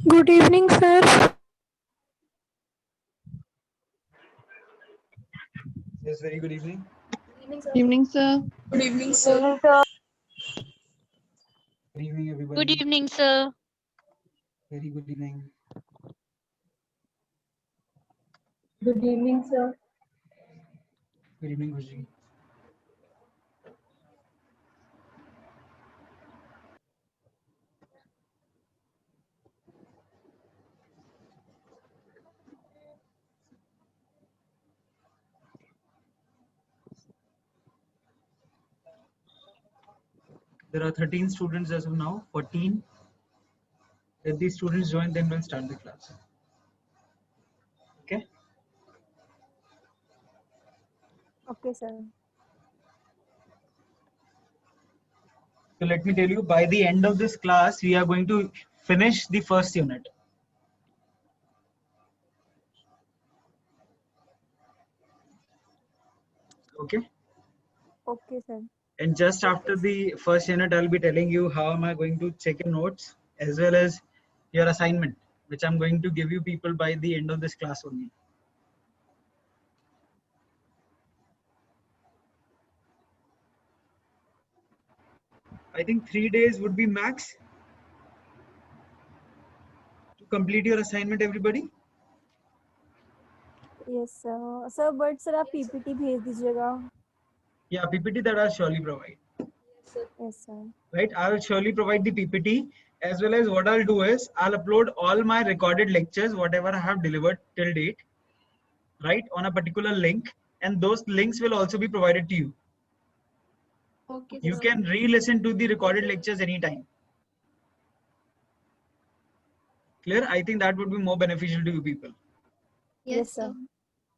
Good evening, sir. Yes, very good evening. Good evening, sir. Good evening, Good sir. evening, sir. Good evening, everybody. Good evening, sir. Very good evening. Good evening, sir. Good evening, Khushi. There are 13 students as of now, 14. If these students join, then we'll start the class. Okay? Okay, sir. So let me tell you, by the end of this class, we are going to finish the first unit. Okay? Okay, sir. And just after the first unit, I'll be telling you how am I going to check your notes as well as your assignment, which I'm going to give you people by the end of this class only. I think 3 days would be max to complete your assignment, everybody. Yes, sir. Sir, but sir, आप PPT भेज दीजिएगा. Yeah, PPT that I'll surely provide. Yes, sir. Right, I'll surely provide the PPT, as well as what I'll do is I'll upload all my recorded lectures, whatever I have delivered till date, right, on a particular link, and those links will also be provided to you. Okay, You sir. can re-listen to the recorded lectures anytime. Clear? I think that would be more beneficial to you people. Yes, sir.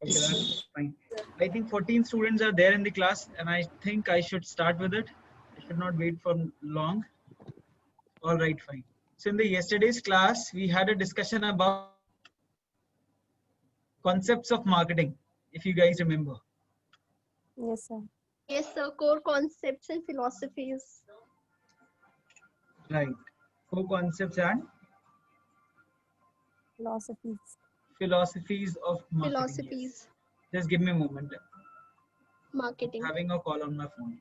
Okay, that's fine. I think 14 students are there in the class, and I think I should start with it. I should not wait for long. All right, fine. So in the yesterday's class, we had a discussion about concepts of marketing, if you guys remember. Yes, sir. Yes, sir. Core concepts and philosophies. Right. Four concepts and Philosophies. philosophies of marketing. Philosophies. Yes. Just give me a moment. Marketing. Having a call on my phone.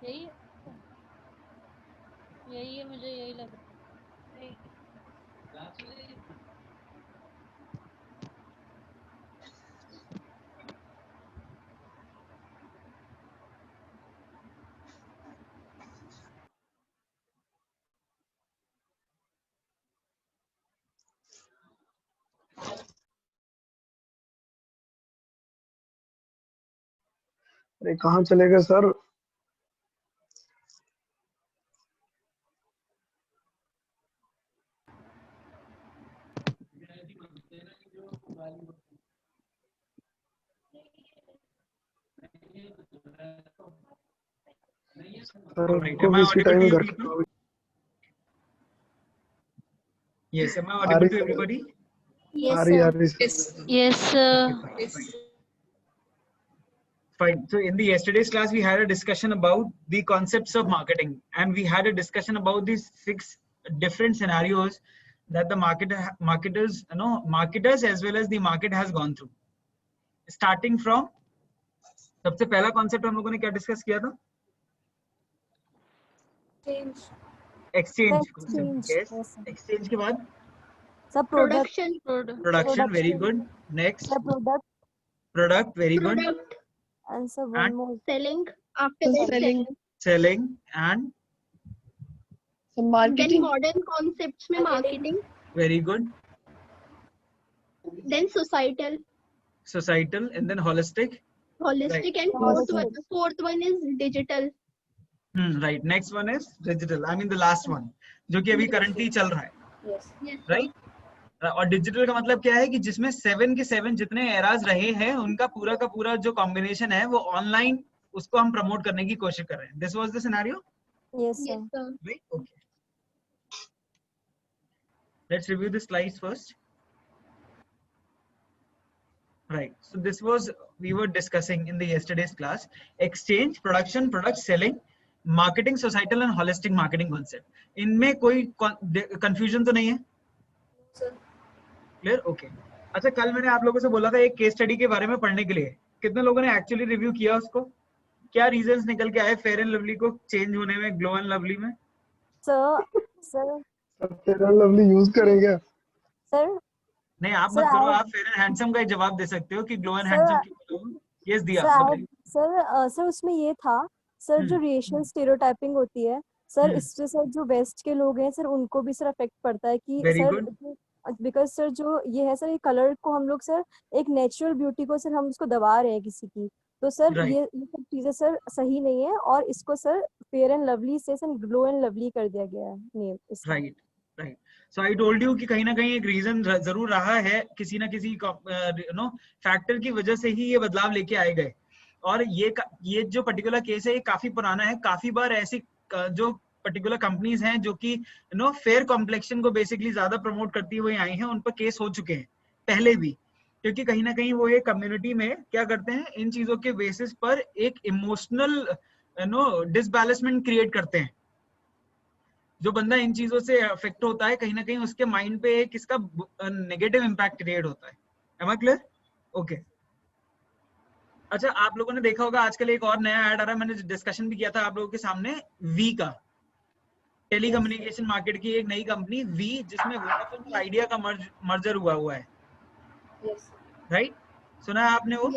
यही है यही है मुझे यही लग रहा है अरे कहाँ चले गए सर? Sir All right. को Am भी I इसी audible टाइम to you घर people? का Yes. Am I आ audible रही to सर, everybody? आ Yes, रही sir. Sir. Yes, sir. Okay, fine. Fine. So in the yesterday's class, we had a discussion about the concepts of marketing, and we had a discussion about these 6 different scenarios that the marketers as well as the market has gone through. Starting from सबसे पहला concept हम लोगों ने क्या discuss किया था? Exchange. exchange. Yes, Yes, sir. Exchange के बाद Sir, product. Production. Product. Production, very Production. Good. Next Sir, product. Product, very good. Product. And sir, one And more. Selling. After So that, selling. Selling and So Then marketing. modern concepts में marketing. Very good. Then societal, societal and then holistic. holistic, and Holistic. fourth one is digital. Right. Next one is digital, I mean the last one, जो कि अभी currently चल रहा है, Yes, sir. Right. और digital का मतलब क्या है कि जिसमें 7 के 7 जितने एराज रहे हैं उनका पूरा का पूरा जो कॉम्बिनेशन है वो ऑनलाइन उसको हम प्रमोट करने की कोशिश कर रहे हैं। This was the scenario, Yes, sir. Yes, sir. right? Okay, let's review the slides first. Right, so this was, we were discussing in the yesterday's class, exchange, production, product, selling, marketing, societal and holistic marketing concept। इनमें कोई confusion तो नहीं है? Clear? Okay. अच्छा, कल मैंने आप लोगों से बोला था एक केस स्टडी के बारे में पढ़ने के लिए, कितने लोगों ने एक्चुअली रिव्यू किया उसको? क्या रीजंस निकल के आए फेयर एंड लवली को चेंज होने में, ग्लो एंड लवली में? Sir, sir, fair and lovely use करेंगे? sir, नहीं, आप Sir, मत करो, I- आप फेयर एंड हैंडसम का ही जवाब दे सकते हो कि ग्लो एंड Sir, हैंडसम क्यों बोलोगे? यस दिया, sir, बताइए। sir, उसमें ये था, सर जो रेशियल स्टेरियोटाइपिंग होती है, सर इससे सर जो वेस्ट के लोग हैं सर उनको भी सर अफेक्ट पड़ता है कि Very sir good. Because sir जो ये है सर ये कलर को हम लोग सर एक नेचुरल ब्यूटी को सर हम उसको दबा रहे हैं किसी की, तो सर Right. ये सब चीजें सर सही नहीं है और इसको सर फेयर एंड लवली से सर ग्लो एंड लवली कर दिया गया है नेम इसका। Right, right. So I told you कि कहीं ना कहीं एक रीजन जरूर रहा है, किसी ना किसी फैक्टर की वजह से ही ये बदलाव लेके आए गए। और ये जो पर्टिकुलर केस है ये काफी पुराना है, काफी बार ऐसी जो पर्टिकुलर कंपनीज हैं जो कि फेयर कॉम्प्लेक्शन को बेसिकली ज्यादा प्रमोट करती हुई आई हैं, उन पर केस हो चुके हैं पहले भी, क्योंकि कहीं ना कहीं वो एक कम्युनिटी में क्या करते हैं, इन चीजों के बेसिस पर एक इमोशनल डिसबैलेंसमेंट क्रिएट करते हैं। जो बंदा इन चीजों से अफेक्ट होता है कहीं ना कहीं उसके माइंड पे एक इसका नेगेटिव इम्पैक्ट क्रिएट होता है। Am I clear? ओके। अच्छा, आप लोगों ने देखा होगा आजकल एक और नया ऐड आ रहा है, मैंने डिस्कशन भी किया था आप लोगों के सामने, वी का, टेली कम्युनिकेशन मार्केट की एक नई कंपनी वी, जिसमें वोडाफोन और आइडिया का मर्जर हुआ है। राइट, सुना है आपने वो?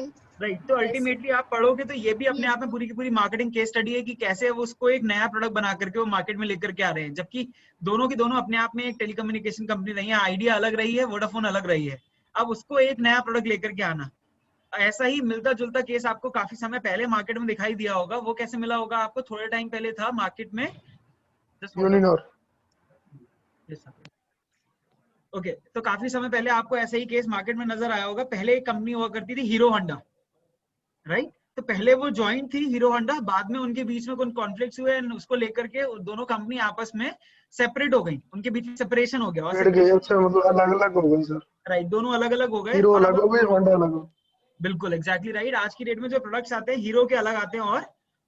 राइट, तो अल्टीमेटली आप पढ़ोगे तो ये भी अपने आप में पूरी की पूरी मार्केटिंग केस स्टडी है कि कैसे वो उसको एक नया प्रोडक्ट बना करके वो मार्केट में लेकर के आ रहे हैं, जबकि दोनों की दोनों अपने आप में एक टेलीकम्युनिकेशन कंपनी नहीं है, आइडिया अलग रही है, वोडाफोन अलग रही है। अब उसको एक नया प्रोडक्ट लेकर के आना, ऐसा ही मिलता जुलता केस आपको काफी समय पहले मार्केट में दिखाई दिया होगा। वो कैसे मिला होगा आपको? थोड़े टाइम पहले था मार्केट में यूनिनॉर। ओके, तो काफी समय पहले आपको ऐसा ही केस मार्केट में नजर आया होगा। पहले एक कंपनी हुआ करती थी हीरो होंडा, राइट? तो पहले वो ज्वाइन थी हीरो होंडा, बाद में उनके बीच में कुछ कॉन्फ्लिक्ट्स हुए, उसको लेकर के दोनों कंपनी आपस में सेपरेट हो गई, उनके बीच में सेपरेशन हो गया। अच्छा, मतलब अलग अलग हो गई सर। राइट, दोनों अलग अलग हो गए। हीरो अलग हो गई, होंडा अलग हो। बिल्कुल एग्जैक्टली राइट। आज की डेट में जो प्रोडक्ट्स आते हैं हीरो के अलग आते हैं और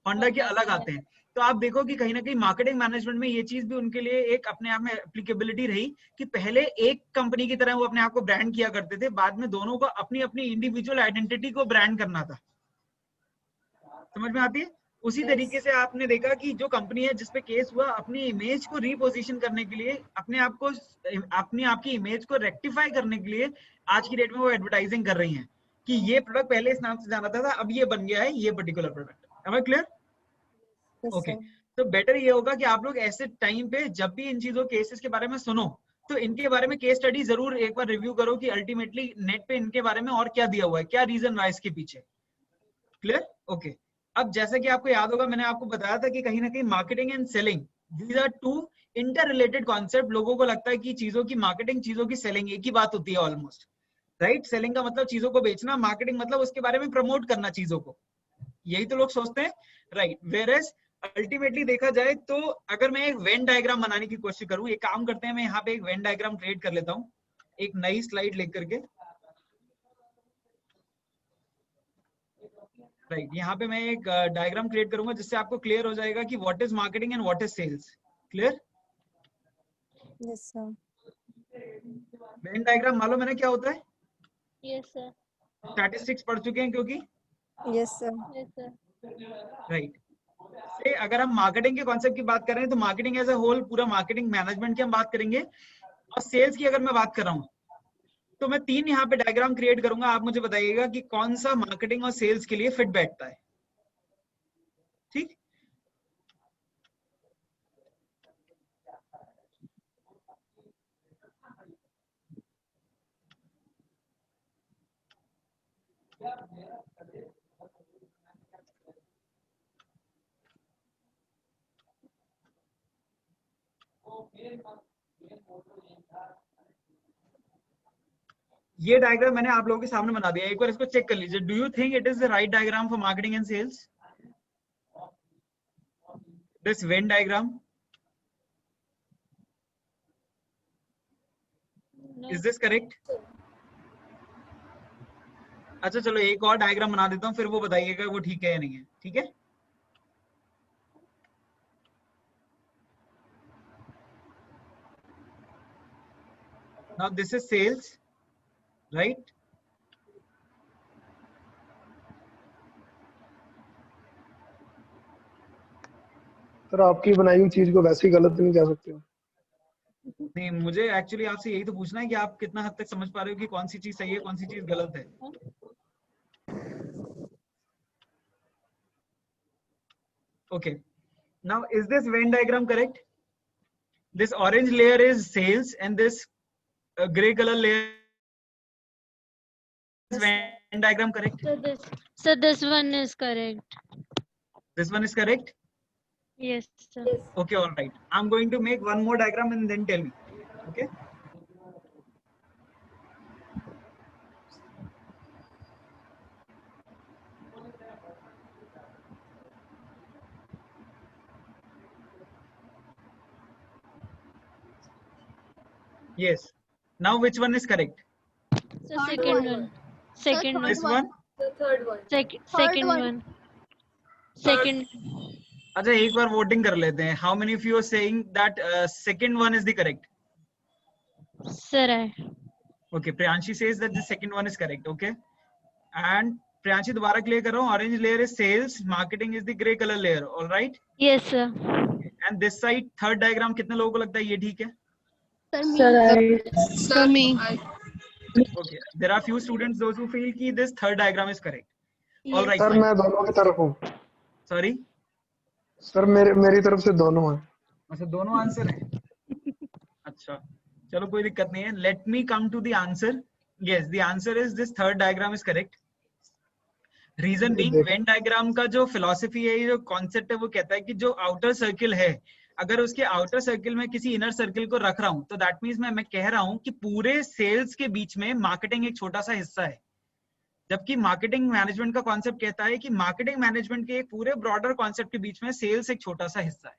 होंडा के अलग आते हैं। तो आप देखो कि कहीं ना कहीं मार्केटिंग मैनेजमेंट में ये चीज भी उनके लिए एक अपने आप में एप्लीकेबिलिटी रही कि पहले एक कंपनी की तरह वो अपने आप को ब्रांड किया करते थे, बाद में दोनों को अपनी अपनी इंडिविजुअल आइडेंटिटी को ब्रांड करना था। समझ में आती है? उसी तरीके से आपने देखा कि जो कंपनी है जिसपे केस हुआ, अपनी इमेज को रीपोजिशन करने के लिए, अपने आप को अपनी आपकी इमेज को रेक्टिफाई करने के लिए आज की डेट में वो एडवर्टाइजिंग कर रही हैं कि ये प्रोडक्ट पहले इस नाम से जाना था, अब ये बन गया है ये particular product. Am I clear? Okay, तो बेटर ये होगा कि आप लोग ऐसे टाइम पे जब भी इन चीजों केसेस के बारे में सुनो तो इनके बारे में केस स्टडी जरूर एक बार रिव्यू करो कि अल्टीमेटली नेट पे इनके बारे में और क्या दिया हुआ है, क्या रीजन रहा है इसके पीछे। क्लियर? ओके। अब जैसे कि आपको याद होगा, मैंने आपको बताया था कि कहीं ना कहीं marketing and selling, these are two interrelated concept. लोगों को लगता है कि चीजों की मार्केटिंग, चीजों की सेलिंग एक ही बात होती है ऑलमोस्ट, राइट? सेलिंग का मतलब चीजों को बेचना, मार्केटिंग मतलब उसके बारे में प्रमोट करना चीजों को, यही तो लोग सोचते हैं, राइट? वेयरएज अल्टीमेटली देखा जाए तो अगर मैं एक वेन डायग्राम बनाने की कोशिश करूं, एक काम करते हैं, मैं यहाँ पे एक वेन डायग्राम क्रिएट कर लेता हूँ एक नई स्लाइड लेकर के, राइट? यहाँ पे मैं एक डायग्राम क्रिएट करूंगा जिससे आपको क्लियर हो जाएगा कि what is marketing and what is sales. Clear? Yes sir. Venn diagram मालूम है ना क्या होता है? Yes, sir. स्टैटिस्टिक्स पढ़ चुके हैं क्योंकि, yes sir. Yes, sir. Right? से अगर हम मार्केटिंग के कॉन्सेप्ट की बात कर रहे हैं तो मार्केटिंग एज ए होल, पूरा मार्केटिंग मैनेजमेंट की हम बात करेंगे. और सेल्स की अगर मैं बात कर रहा हूँ तो मैं 3 यहाँ पे डायग्राम क्रिएट करूंगा. आप मुझे बताइएगा कि कौन सा मार्केटिंग और सेल्स के लिए फिट बैठता है. ठीक? ये डायग्राम मैंने आप लोगों के सामने बना दिया, एक बार इसको चेक कर लीजिए. Do you think it is the right diagram for marketing and sales? This Venn diagram, No. Is this correct? अच्छा चलो एक और डायग्राम बना देता हूँ, फिर वो बताइएगा वो ठीक है या नहीं है. ठीक है? Now this is sales, right? Sir आपकी बनाई हुई चीज को वैसे ही गलत नहीं कह सकते हो. नहीं, मुझे एक्चुअली आपसे यही तो पूछना है कि आप कितना हद तक समझ पा रहे हो कि कौन सी चीज सही है, कौन सी चीज गलत है. Okay. Now is this Venn diagram correct? This orange layer is sales and this gray color layer is Venn diagram correct? So this one is correct. This one is correct? Yes, sir. Okay, all right. I'm going to make one more diagram and then tell me. Okay? Yes. Now which one is correct? So second one. Second one. This one? Second one. Second. अच्छा एक बार voting कर लेते हैं. How many of you are saying that second one is the correct? Sir, I. Okay, Priyanshi says that the second one is correct. Okay, and Priyanshi दोबारा clear कर रहा हूँ. Orange layer is sales, marketing is the gray color layer. All right. Yes, sir. And this side third diagram कितने लोगों को लगता है ये ठीक है? Sir, me. Okay, there are few students those who feel कि this third diagram is correct. All right. Sir fine. मैं दोनों की तरफ हूँ. Sorry. सर मेरी तरफ से दोनों हैं. अच्छा दोनों आंसर है. अच्छा चलो कोई दिक्कत नहीं है. Let me come to the answer. Yes, the answer is this third diagram is correct. Reason being Venn diagram का जो फिलॉसफी है, ये जो कॉन्सेप्ट है, वो कहता है कि जो आउटर सर्किल है, अगर उसके आउटर सर्किल में किसी इनर सर्किल को रख रहा हूं तो दैट मीन्स मैं कह रहा हूं कि पूरे सेल्स के बीच में मार्केटिंग एक छोटा सा हिस्सा है. जबकि मार्केटिंग मैनेजमेंट का कॉन्सेप्ट कहता है कि मार्केटिंग मैनेजमेंट के एक पूरे ब्रॉडर कॉन्सेप्ट के बीच में सेल्स एक छोटा सा हिस्सा है.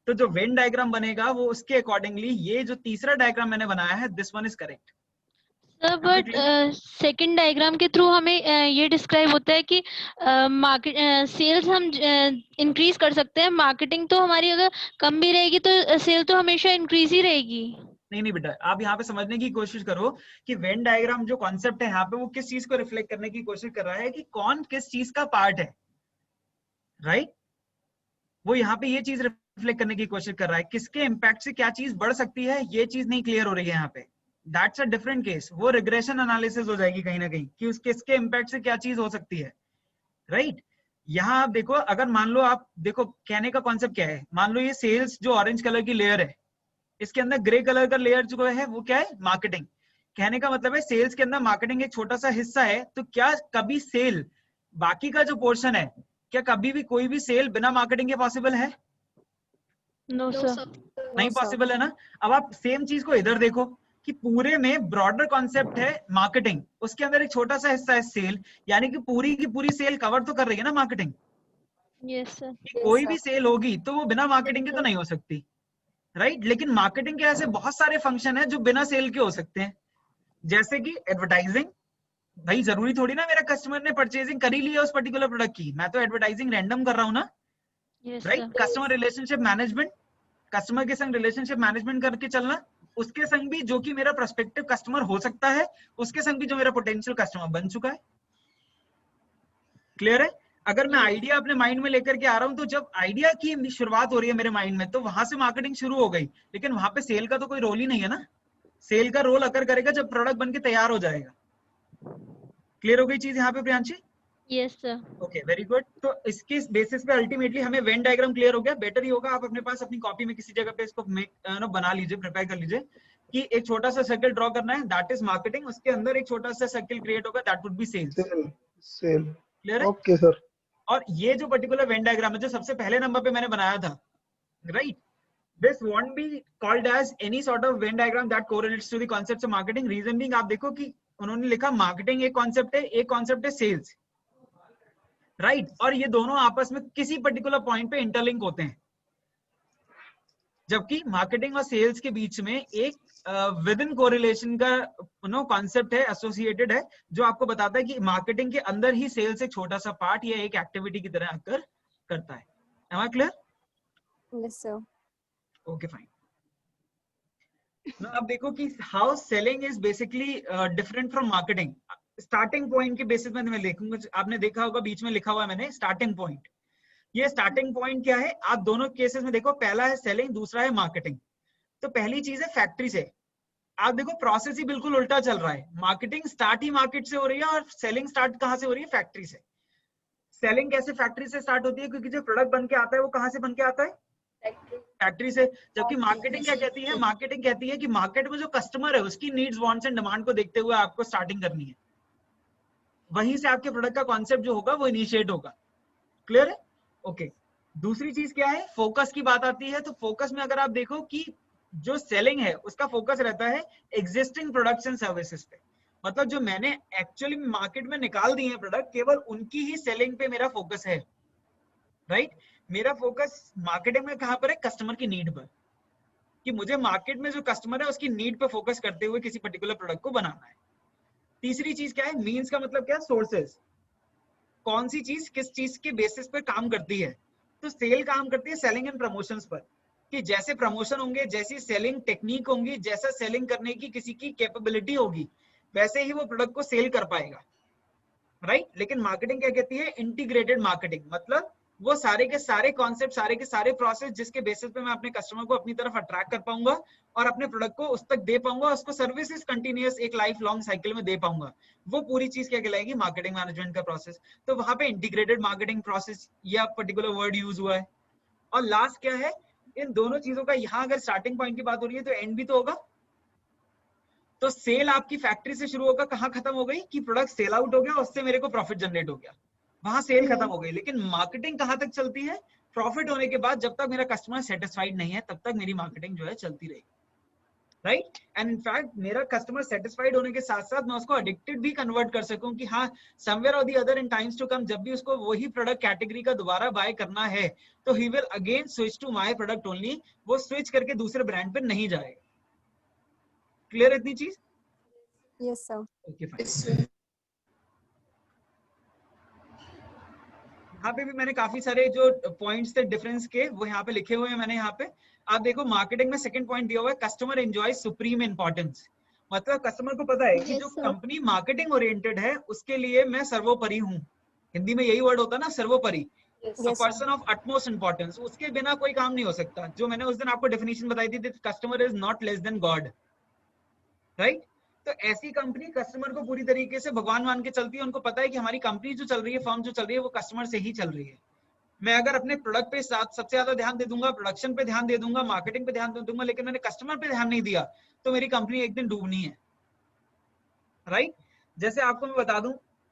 तो जो वेन डायग्राम बनेगा वो उसके अकॉर्डिंगली, ये जो तीसरा डायग्राम मैंने बनाया है, this one is correct. Sir but second diagram के थ्रू हमें ये डिस्क्राइब होता है कि मार्केट सेल्स हम इंक्रीज कर सकते हैं, मार्केटिंग तो हमारी अगर कम भी रहेगी तो सेल तो हमेशा इंक्रीज ही रहेगी. नहीं बेटा, आप यहाँ पे समझने की कोशिश करो कि वेन डायग्राम जो कॉन्सेप्ट है यहाँ पे, वो किस चीज को रिफ्लेक्ट करने की कोशिश कर रहा है कि कौन किस चीज का पार्ट है, राइट? वो यहाँ पे ये चीज रिफ्लेक्ट करने की कोशिश कर रहा है. किसके इम्पैक्ट से क्या चीज बढ़ सकती है, ये चीज नहीं क्लियर हो रही है यहाँ पे. That's a different case. वो रिग्रेशन एनालिसिस हो जाएगी कहीं ना कहीं कि उसके किसके इम्पैक्ट से क्या चीज हो सकती है, राइट? यहाँ आप देखो, अगर मान लो, आप देखो कहने का कॉन्सेप्ट क्या है. मान लो ये सेल्स जो ऑरेंज कलर की लेयर है, इसके अंदर ग्रे कलर का लेयर जो है वो क्या है, मार्केटिंग. कहने का मतलब है सेल्स के अंदर मार्केटिंग एक छोटा सा हिस्सा है. तो क्या कभी सेल बाकी का जो पोर्शन है क्या कभी भी कोई भी सेल बिना मार्केटिंग के पॉसिबल है? No No, sir. sir. नहीं No, sir. पॉसिबल है ना। अब आप सेम चीज को इधर देखो कि पूरे में ब्रॉडर कॉन्सेप्ट है मार्केटिंग, उसके अंदर एक छोटा सा हिस्सा है सेल, यानी कि पूरी की पूरी सेल कवर तो कर रही है ना मार्केटिंग। Yes sir. कि Yes, कोई sir. भी सेल होगी तो वो बिना मार्केटिंग के तो नहीं हो सकती, राइट। लेकिन मार्केटिंग के ऐसे बहुत सारे फंक्शन है जो बिना सेल के हो सकते हैं, जैसे कि एडवर्टाइजिंग। भाई जरूरी थोड़ी ना मेरा कस्टमर ने परचेजिंग कर ही ली है उस पर्टिकुलर प्रोडक्ट की, मैं तो एडवर्टाइजिंग रैंडम कर रहा हूँ ना, yes right. Sir. Customer relationship management, customer के संग रिलेशनशिप मैनेजमेंट करके चलना, उसके संग भी जो कि मेरा प्रोस्पेक्टिव कस्टमर हो सकता है, उसके संग भी जो मेरा पोटेंशियल कस्टमर बन चुका है। क्लियर है? अगर मैं आइडिया अपने माइंड में लेकर के आ रहा हूं, तो जब आइडिया की शुरुआत हो रही है मेरे माइंड में, तो वहां से मार्केटिंग शुरू हो गई, लेकिन वहां पे सेल का तो कोई रोल ही नहीं है ना। सेल का रोल अकर करेगा जब प्रोडक्ट बनके तैयार हो जाएगा। क्लियर हो गई चीज यहाँ पे Priyanshi? Yes sir. Okay, very good. तो इसके बेसिस पे अल्टीमेटली हमें वेन डायग्राम क्लियर हो गया। बेटर ही होगा आप अपने पास अपनी कॉपी में किसी जगह पे इसको बना लीजिए, प्रिपेयर कर लीजिए कि एक छोटा सा सर्कल ड्रॉ करना है, दैट इज मार्केटिंग। उसके अंदर एक छोटा सा सर्कल क्रिएट होगा, that would be cells. Cell cell clear है? Okay sir. और ये जो पर्टिकुलर वेन डायग्राम है जो सबसे पहले नंबर पे मैंने बनाया था, right, this won't be called as any sort of Venn diagram that correlates to the concepts of marketing. Reason being, आप देखो कि उन्होंने लिखा मार्केटिंग एक कॉन्सेप्ट है, एक कॉन्सेप्ट है सेल्स, राइट। और ये दोनों आपस में किसी पर्टिकुलर पॉइंट पे इंटरलिंक होते हैं, जबकि मार्केटिंग और सेल्स के बीच में एक विद इन कोरिलेशन का कॉन्सेप्ट है, एसोसिएटेड है, जो आपको बताता है कि मार्केटिंग के अंदर ही सेल्स एक छोटा सा पार्ट या एक एक्टिविटी की तरह आकर करता है। Am I clear? Yes, sir. Okay fine. अब देखो कि how selling is basically different from marketing. Starting point के बेसिस में मैं देखूंगा, आपने देखा होगा बीच में लिखा हुआ है मैंने स्टार्टिंग पॉइंट। ये स्टार्टिंग पॉइंट क्या है, आप दोनों केसेस में देखो, पहला है सेलिंग, दूसरा है मार्केटिंग। तो पहली चीज है फैक्ट्री से। आप देखो प्रोसेस ही बिल्कुल उल्टा चल रहा है, मार्केटिंग स्टार्ट ही मार्केट से हो रही है और सेलिंग स्टार्ट कहां से हो रही है, फैक्ट्री से। सेलिंग कैसे फैक्ट्री से स्टार्ट होती है, क्योंकि जो प्रोडक्ट बन के आता है वो कहां से बन के आता है, फैक्ट्री से। जबकि मार्केटिंग क्या कहती है, मार्केटिंग कहती है कि मार्केट में जो कस्टमर है उसकी नीड्स, वांट्स एंड डिमांड को देखते हुए आपको स्टार्टिंग करनी है, वहीं से आपके प्रोडक्ट का कॉन्सेप्ट जो होगा वो इनिशिएट होगा। क्लियर है? ओके। दूसरी चीज क्या है, फोकस की बात आती है। तो फोकस में अगर आप देखो कि जो सेलिंग है उसका फोकस रहता है एग्जिस्टिंग प्रोडक्ट्स एंड सर्विसेज पे, मतलब जो मैंने एक्चुअली मार्केट में निकाल दिए हैं प्रोडक्ट, केवल उनकी ही सेलिंग पे मेरा फोकस है, राइट। मेरा फोकस मार्केटिंग में कहां पर है, कस्टमर की नीड पर, कि मुझे मार्केट में जो कस्टमर है उसकी नीड पर फोकस करते हुए किसी पर्टिकुलर प्रोडक्ट को बनाना है। तीसरी चीज क्या है, मीन्स का मतलब क्या है, सोर्सेज। कौन सी चीज किस चीज के बेसिस पे काम करती है। तो सेल काम करती है सेलिंग एंड प्रमोशंस पर, कि जैसे प्रमोशन होंगे, जैसी सेलिंग टेक्निक होंगी, जैसा सेलिंग करने की किसी की कैपेबिलिटी होगी, वैसे ही वो प्रोडक्ट को सेल कर पाएगा, राइट। लेकिन मार्केटिंग क्या कहती है, इंटीग्रेटेड मार्केटिंग, मतलब वो सारे के सारे कॉन्सेप्ट, सारे के सारे प्रोसेस जिसके बेसिस पे मैं अपने कस्टमर को अपनी तरफ अट्रैक्ट कर पाऊंगा और अपने प्रोडक्ट को उस तक दे पाऊंगा, उसको सर्विसेज कंटिन्यूअस एक लाइफ लॉन्ग साइकिल में दे पाऊंगा, वो पूरी चीज क्या कहलाएगी, मार्केटिंग मैनेजमेंट का प्रोसेस। तो वहां पे इंटीग्रेटेड मार्केटिंग प्रोसेस या पर्टिकुलर वर्ड यूज हुआ है। और लास्ट क्या है, इन दोनों चीजों का यहाँ अगर स्टार्टिंग पॉइंट की बात हो रही है तो एंड भी तो होगा। तो सेल आपकी फैक्ट्री से शुरू होगा, कहाँ खत्म हो गई, कि प्रोडक्ट सेल आउट हो गया, उससे मेरे को प्रॉफिट जनरेट हो गया, वहां सेल खत्म हो गई। लेकिन मार्केटिंग कहां तक चलती है, प्रॉफिट होने के बाद, जब तक मेरा कस्टमर सेटिस्फाइड नहीं है तब तक मेरी मार्केटिंग जो है चलती रहेगी, राइट। एंड इनफैक्ट मेरा कस्टमर सेटिस्फाइड होने के साथ साथ मैं उसको एडिक्टेड भी कन्वर्ट कर सकूं, कि हाँ समवेयर और the other in times to come, जब भी उसको वही प्रोडक्ट कैटेगरी का दोबारा बाय करना है तो he will again switch to my product only, वो स्विच करके दूसरे ब्रांड पे नहीं जाएगा। क्लियर है इतनी चीज? Yes, sir. Okay fine. यहाँ पे भी मैंने काफी सारे जो पॉइंट्स थे डिफरेंस के वो यहाँ पे लिखे हुए हैं मैंने। यहाँ पे आप देखो मार्केटिंग में सेकंड पॉइंट दिया हुआ है, कस्टमर एंजॉय सुप्रीम इंपॉर्टेंस। मतलब कस्टमर को पता है कि Yes, जो sir. कंपनी मार्केटिंग ओरिएंटेड है उसके लिए मैं सर्वोपरि हूँ। हिंदी में यही वर्ड होता है ना, सर्वोपरि, Yes, sir. Person of utmost importance. उसके बिना कोई काम नहीं हो सकता। जो मैंने उस दिन आपको डेफिनेशन बताई थी, customer is not less than God, right. तो ऐसी कंपनी कस्टमर को पूरी तरीके से भगवान मान के चलती है। उनको पता है कि हमारी कंपनी जो चल रही है, फर्म जो चल रही है, वो कस्टमर से ही चल रही है। मैं अगर अपने प्रोडक्ट पे सबसे ज्यादा ध्यान दे दूंगा, प्रोडक्शन पे ध्यान दे दूंगा, मार्केटिंग पे ध्यान दे दूंगा, लेकिन मैंने कस्टमर पे ध्यान नहीं दिया, तो मेरी कंपनी एक दिन डूबनी है, राइट। जैसे आपको मैं बता दूं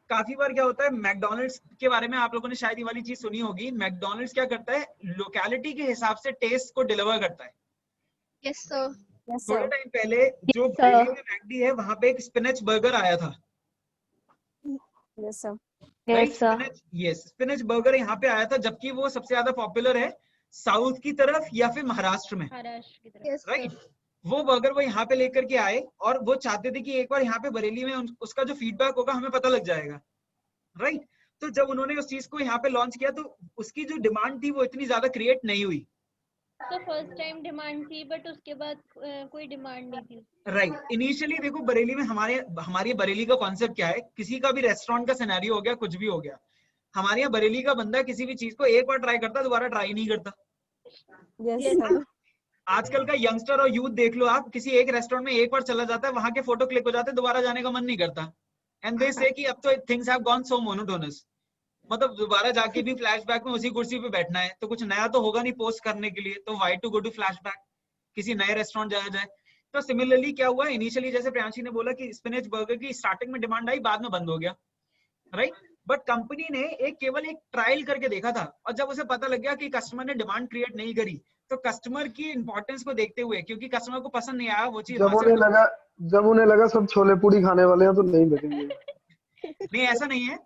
काफी बार क्या होता है, मैकडोनल्ड्स के बारे में आप लोगों ने शायद ये वाली चीज सुनी होगी, मैकडोनल्ड्स क्या करता है, लोकेलिटी के हिसाब से टेस्ट को डिलीवर करता है। Yes, sir. Yes, थोड़े sir. टाइम पहले जो sir. बरेली में मैकडी है वहां पे एक स्पिनच बर्गर आया था, Yes, sir. Yes, sir. Spinach burger यहाँ पे आया था, जबकि वो सबसे ज्यादा पॉपुलर है साउथ की तरफ या फिर महाराष्ट्र में, महाराष्ट्र की तरफ। Yes, right. sir. वो बर्गर वो यहाँ पे लेकर के आए और वो चाहते थे कि एक बार यहाँ पे बरेली में उसका जो फीडबैक होगा हमें पता लग जाएगा, राइट। तो जब उन्होंने उस चीज को यहाँ पे लॉन्च किया तो उसकी जो डिमांड थी वो इतनी ज्यादा क्रिएट नहीं हुई, तो फर्स्ट टाइम डिमांड थी, बट उसके बाद कोई डिमांड नहीं थी। राइट। इनिशियली देखो बरेली में हमारी बरेली का कॉन्सेप्ट क्या है, किसी का भी रेस्टोरेंट का सिनेरियो हो गया, कुछ भी हो गया, हमारे यहाँ बरेली का बंदा किसी भी चीज को एक बार ट्राई करता दोबारा ट्राई नहीं करता। Yes, Yes, sir. आजकल का यंगस्टर और यूथ देख लो आप, किसी एक रेस्टोरेंट में एक बार चला जाता है, वहां के फोटो क्लिक हो जाते हैं, दोबारा जाने का मन नहीं करता। एंड दे से कि अब तो things have gone so monotonous, मतलब दोबारा जाके भी फ्लैशबैक में उसी कुर्सी पे बैठना है, तो कुछ नया तो होगा नहीं पोस्ट करने के लिए, तो why to go to flashback, किसी नए रेस्टोरेंट जाया जाए। तो सिमिलरली क्या हुआ, इनिशियली जैसे प्रियांशी ने बोला कि स्पिनच बर्गर की स्टार्टिंग में डिमांड आई, बाद में बंद हो गया, राइट। बट कंपनी ने केवल एक ट्रायल करके देखा था, और जब उसे पता लग गया कि कस्टमर ने डिमांड क्रिएट नहीं करी, तो कस्टमर की इंपॉर्टेंस को देखते हुए, क्योंकि कस्टमर को पसंद नहीं आया वो चीज, जब उन्हें लगा सब छोले पूड़ी खाने वाले हैं तो नहीं बेचेंगे। नहीं ऐसा नहीं है।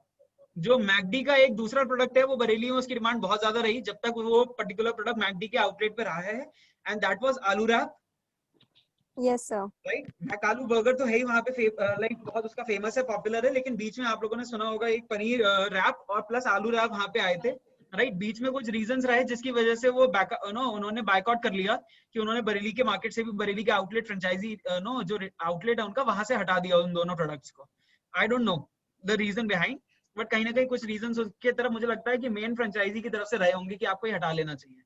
जो मैकडी का एक दूसरा प्रोडक्ट है वो बरेली में उसकी डिमांड बहुत ज्यादा रही, जब तक वो पर्टिकुलर प्रोडक्ट मैकडी के आउटलेट पे रहा है, and that was aloo wrap, Yes, sir. Right. McAloo burger तो है ही वहां पे, लाइक बहुत उसका फेमस है, पॉपुलर है, लेकिन बीच में आप लोगों ने सुना होगा एक पनीर रैप और प्लस आलू रैप वहां पे आए थे, राइट। बीच में कुछ रीजंस रहे जिसकी वजह से वो उन्होंने बायकॉट कर लिया, कि उन्होंने बरेली के मार्केट से भी, बरेली के आउटलेट फ्रेंचाइजी जो आउटलेट है उनका, वहां से हटा दिया उन दोनों प्रोडक्ट्स को। I don't know the reason behind, but कहीं ना कहीं कुछ रीजंस उसके तरफ मुझे लगता है कि मेन फ्रेंचाइजी की तरफ से रहे होंगे कि आपको ये हटा लेना चाहिए,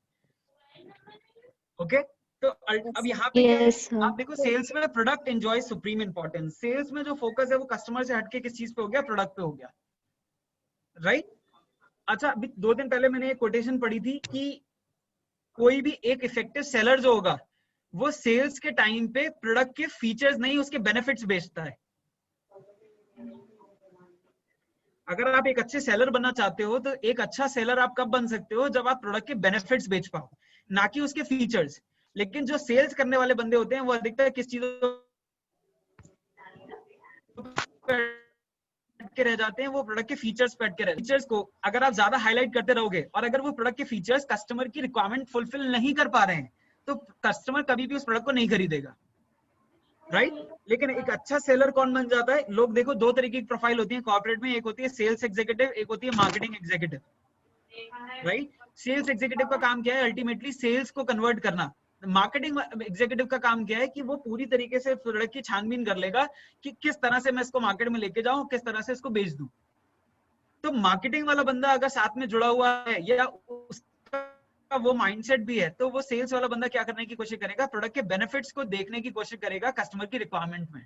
ओके। तो अब यहाँ पे क्या है, आप देखो सेल्स में product enjoy supreme importance, sales में जो फोकस है वो कस्टमर से हटके किस चीज पे हो गया, प्रोडक्ट पे हो गया, राइट। अच्छा, अभी 2 दिन पहले मैंने एक कोटेशन पढ़ी थी कि कोई भी एक इफेक्टिव सेलर जो होगा वो सेल्स के टाइम पे प्रोडक्ट के फीचर्स नहीं उसके बेनिफिट्स बेचता है। अगर आप एक अच्छे सेलर बनना चाहते हो तो एक अच्छा सेलर आप कब बन सकते हो, जब आप प्रोडक्ट के बेनिफिट्स बेच पाओ, ना कि उसके फीचर्स। लेकिन जो सेल्स करने वाले बंदे होते हैं वो अधिकतर किस चीजों के रह जाते हैं, वो प्रोडक्ट के फीचर्स पे अटके रहते हैं। फीचर्स को अगर आप ज्यादा हाईलाइट करते रहोगे और अगर वो प्रोडक्ट के फीचर्स कस्टमर की रिक्वायरमेंट फुलफिल नहीं कर पा रहे हैं, तो कस्टमर कभी भी उस प्रोडक्ट को नहीं खरीदेगा, राइट। लेकिन एक अच्छा सेलर कौन बन जाता है, लोग देखो 2 तरीके की प्रोफाइल होती है कॉर्पोरेट में, एक होती है सेल्स एग्जीक्यूटिव, एक होती है marketing executive, right. Sales executive का काम क्या है, अल्टीमेटली सेल्स को कन्वर्ट करना। मार्केटिंग एग्जीक्यूटिव का काम क्या है कि वो पूरी तरीके से प्रोडक्ट की छानबीन कर लेगा कि किस तरह से मैं इसको मार्केट में लेके जाऊं, किस तरह से इसको बेच दूं। तो मार्केटिंग वाला बंदा अगर साथ में जुड़ा हुआ है या उसका वो माइंडसेट भी है, तो वो सेल्स वाला बंदा क्या करने की कोशिश करेगा, प्रोडक्ट के बेनिफिट्स को देखने की कोशिश करेगा कस्टमर की रिक्वायरमेंट में,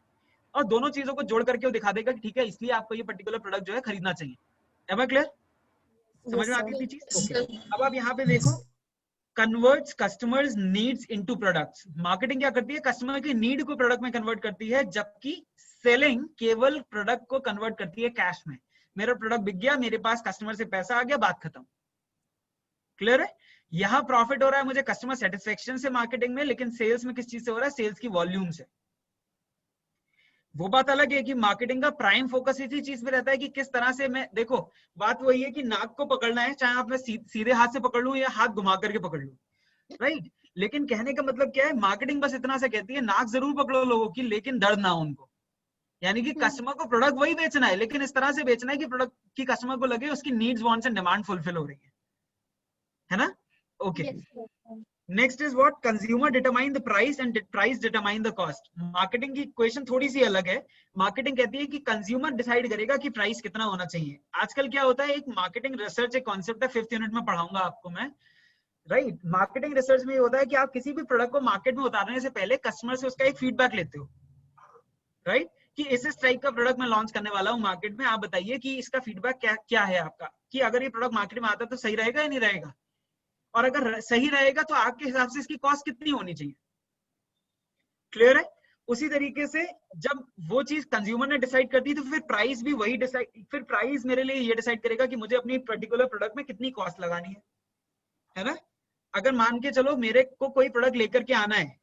और दोनों चीजों को जोड़ करके वो दिखा देगा कि ठीक है इसलिए आपको ये पर्टिकुलर प्रोडक्ट जो है खरीदना चाहिए। Am I clear? समझ में आती थी चीज? ओके। अब आप यहाँ पे देखो, converts customers needs into products. Marketing क्या करती है, कस्टमर की नीड को प्रोडक्ट में कन्वर्ट करती है, जबकि सेलिंग केवल प्रोडक्ट को कन्वर्ट करती है कैश में। मेरा प्रोडक्ट बिक गया, मेरे पास कस्टमर से पैसा आ गया, बात खत्म। क्लियर है? यहाँ प्रॉफिट हो रहा है मुझे कस्टमर सेटिस्फेक्शन से मार्केटिंग में, लेकिन सेल्स में किस चीज से हो रहा है, सेल्स की वॉल्यूम से। वो बात अलग है कि मार्केटिंग का प्राइम फोकस इसी चीज पे रहता है कि किस तरह से मैं, देखो बात वही है कि नाक को पकड़ना है, चाहे आप मैं सीधे हाथ से पकड़ लूं या हाथ घुमा करके पकड़ लूं, राइट। लेकिन कहने का मतलब क्या है, मार्केटिंग बस इतना सा कहती है नाक जरूर पकड़ो लोगों की, लेकिन दर्द ना हो उनको। यानी कि कस्टमर को प्रोडक्ट वही बेचना है, लेकिन इस तरह से बेचना है कि प्रोडक्ट की कस्टमर को लगे उसकी needs, wants and demand fulfil हो रही है ना? Okay. Next is what, consumer determine the price and price determine the cost. Marketing की इक्वेशन थोड़ी सी अलग है। मार्केटिंग कहती है कि कंज्यूमर डिसाइड करेगा कि प्राइस कितना होना चाहिए। आजकल क्या होता है, एक मार्केटिंग रिसर्च एक कॉन्सेप्ट है, 5th यूनिट में पढ़ाऊंगा आपको मैं, राइट। मार्केटिंग रिसर्च में ये होता है कि आप किसी भी प्रोडक्ट को मार्केट में उतारने से पहले कस्टमर से उसका एक फीडबैक लेते हो, राइट, कि इस टाइप का प्रोडक्ट मैं लॉन्च करने वाला हूँ मार्केट में, आप बताइए कि इसका फीडबैक क्या है आपका, कि अगर ये प्रोडक्ट मार्केट में आता है तो सही रहेगा या नहीं रहेगा, और अगर सही रहेगा तो आपके हिसाब से इसकी कॉस्ट कितनी होनी चाहिए। क्लियर है? उसी तरीके से जब वो चीज कंज्यूमर ने डिसाइड कर दी तो फिर प्राइस भी वही डिसाइड, फिर प्राइस मेरे लिए ये डिसाइड करेगा कि मुझे अपनी पर्टिकुलर प्रोडक्ट में कितनी कॉस्ट लगानी है ना। अगर मान के चलो मेरे को कोई प्रोडक्ट लेकर के आना है,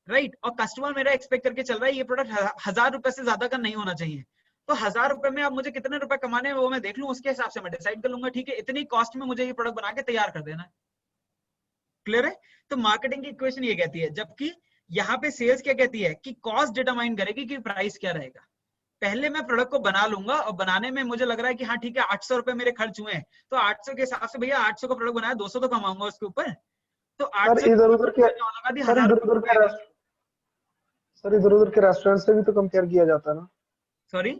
राइट, और कस्टमर मेरा एक्सपेक्ट करके चल रहा है ये प्रोडक्ट 1000 रुपए से ज्यादा का नहीं होना चाहिए, तो 1000 रुपए में अब मुझे कितने रुपए कमाने हैं वो मैं देख लूं, उसके हिसाब से मैं डिसाइड कर लूंगा, ठीक है इतनी कॉस्ट में मुझे ये प्रोडक्ट बना के तैयार कर देना है। क्लियर है? तो मार्केटिंग की इक्वेशन ये कहती है, जबकि यहाँ पे सेल्स क्या कहती है कि कॉस्ट डिटरमाइन करेगी कि प्राइस क्या रहेगा। पहले मैं प्रोडक्ट को बना लूंगा और बनाने में मुझे लग रहा है कि हाँ ठीक है 800 रुपए मेरे खर्च हुए हैं, तो 800 के हिसाब से भैया 800 का प्रोडक्ट बनाया 200 तो कमाऊंगा उसके ऊपर, तो 800 इधर उधर के लगा दी, 1000 सर इधर उधर के रेस्टोरेंट से भी तो कंपेयर किया जाता है ना। सॉरी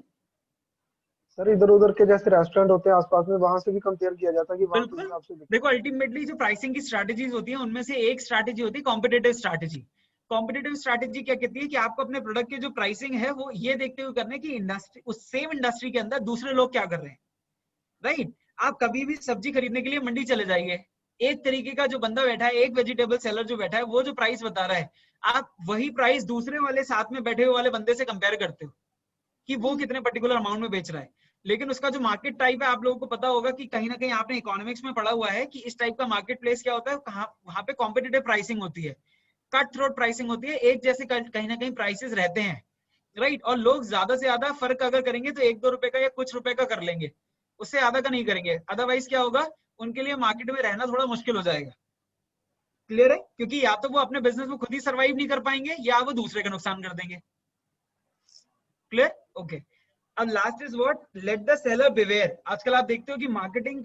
सर इधर उधर के जैसे रेस्टोरेंट होते हैं आसपास में, वहां से भी कंपेयर किया जाता है कि वहां के हिसाब से देखो अल्टीमेटली जो प्राइसिंग की स्ट्रैटेजीज होती है उनमें से एक स्ट्रैटेजी होती है कॉम्पिटिटिव स्ट्रैटेजी। कॉम्पिटिटिव स्ट्रैटेजी क्या कहती है कि आपको अपने प्रोडक्ट की जो प्राइसिंग है वो ये देखते हुए करना है कि इंडस्ट्री, उस सेम इंडस्ट्री के अंदर दूसरे लोग क्या कर रहे हैं, राइट। आप कभी भी सब्जी खरीदने के लिए मंडी चले जाइए, एक तरीके का जो बंदा बैठा है, एक वेजिटेबल सेलर जो बैठा है, वो जो प्राइस बता रहा है, आप वही प्राइस दूसरे वाले साथ में बैठे हुए वाले बंदे से कंपेयर करते हो कि वो कितने पर्टिकुलर अमाउंट में बेच रहा है। लेकिन उसका जो मार्केट टाइप है आप लोगों को पता होगा कि कहीं ना कहीं आपने इकोनॉमिक्स में पढ़ा हुआ है कि इस टाइप का मार्केट प्लेस क्या होता है, वहां पे कॉम्पिटिटिव प्राइसिंग होती है, कट थ्रोट प्राइसिंग होती है, एक जैसे कहीं ना कहीं प्राइसेस रहते हैं, राइट। और लोग ज्यादा से ज्यादा फर्क अगर करेंगे तो 1-2 रुपए का या कुछ रुपए का कर लेंगे, उससे ज्यादा का नहीं करेंगे, अदरवाइज क्या होगा उनके लिए मार्केट में रहना थोड़ा मुश्किल हो जाएगा। क्लियर है? क्योंकि या तो वो अपने बिजनेस में खुद ही सर्वाइव नहीं कर पाएंगे या वो दूसरे का नुकसान कर देंगे। क्लियर? ओके। अब last is what, let the seller beware. आजकल आप देखते हो कि मार्केटिंग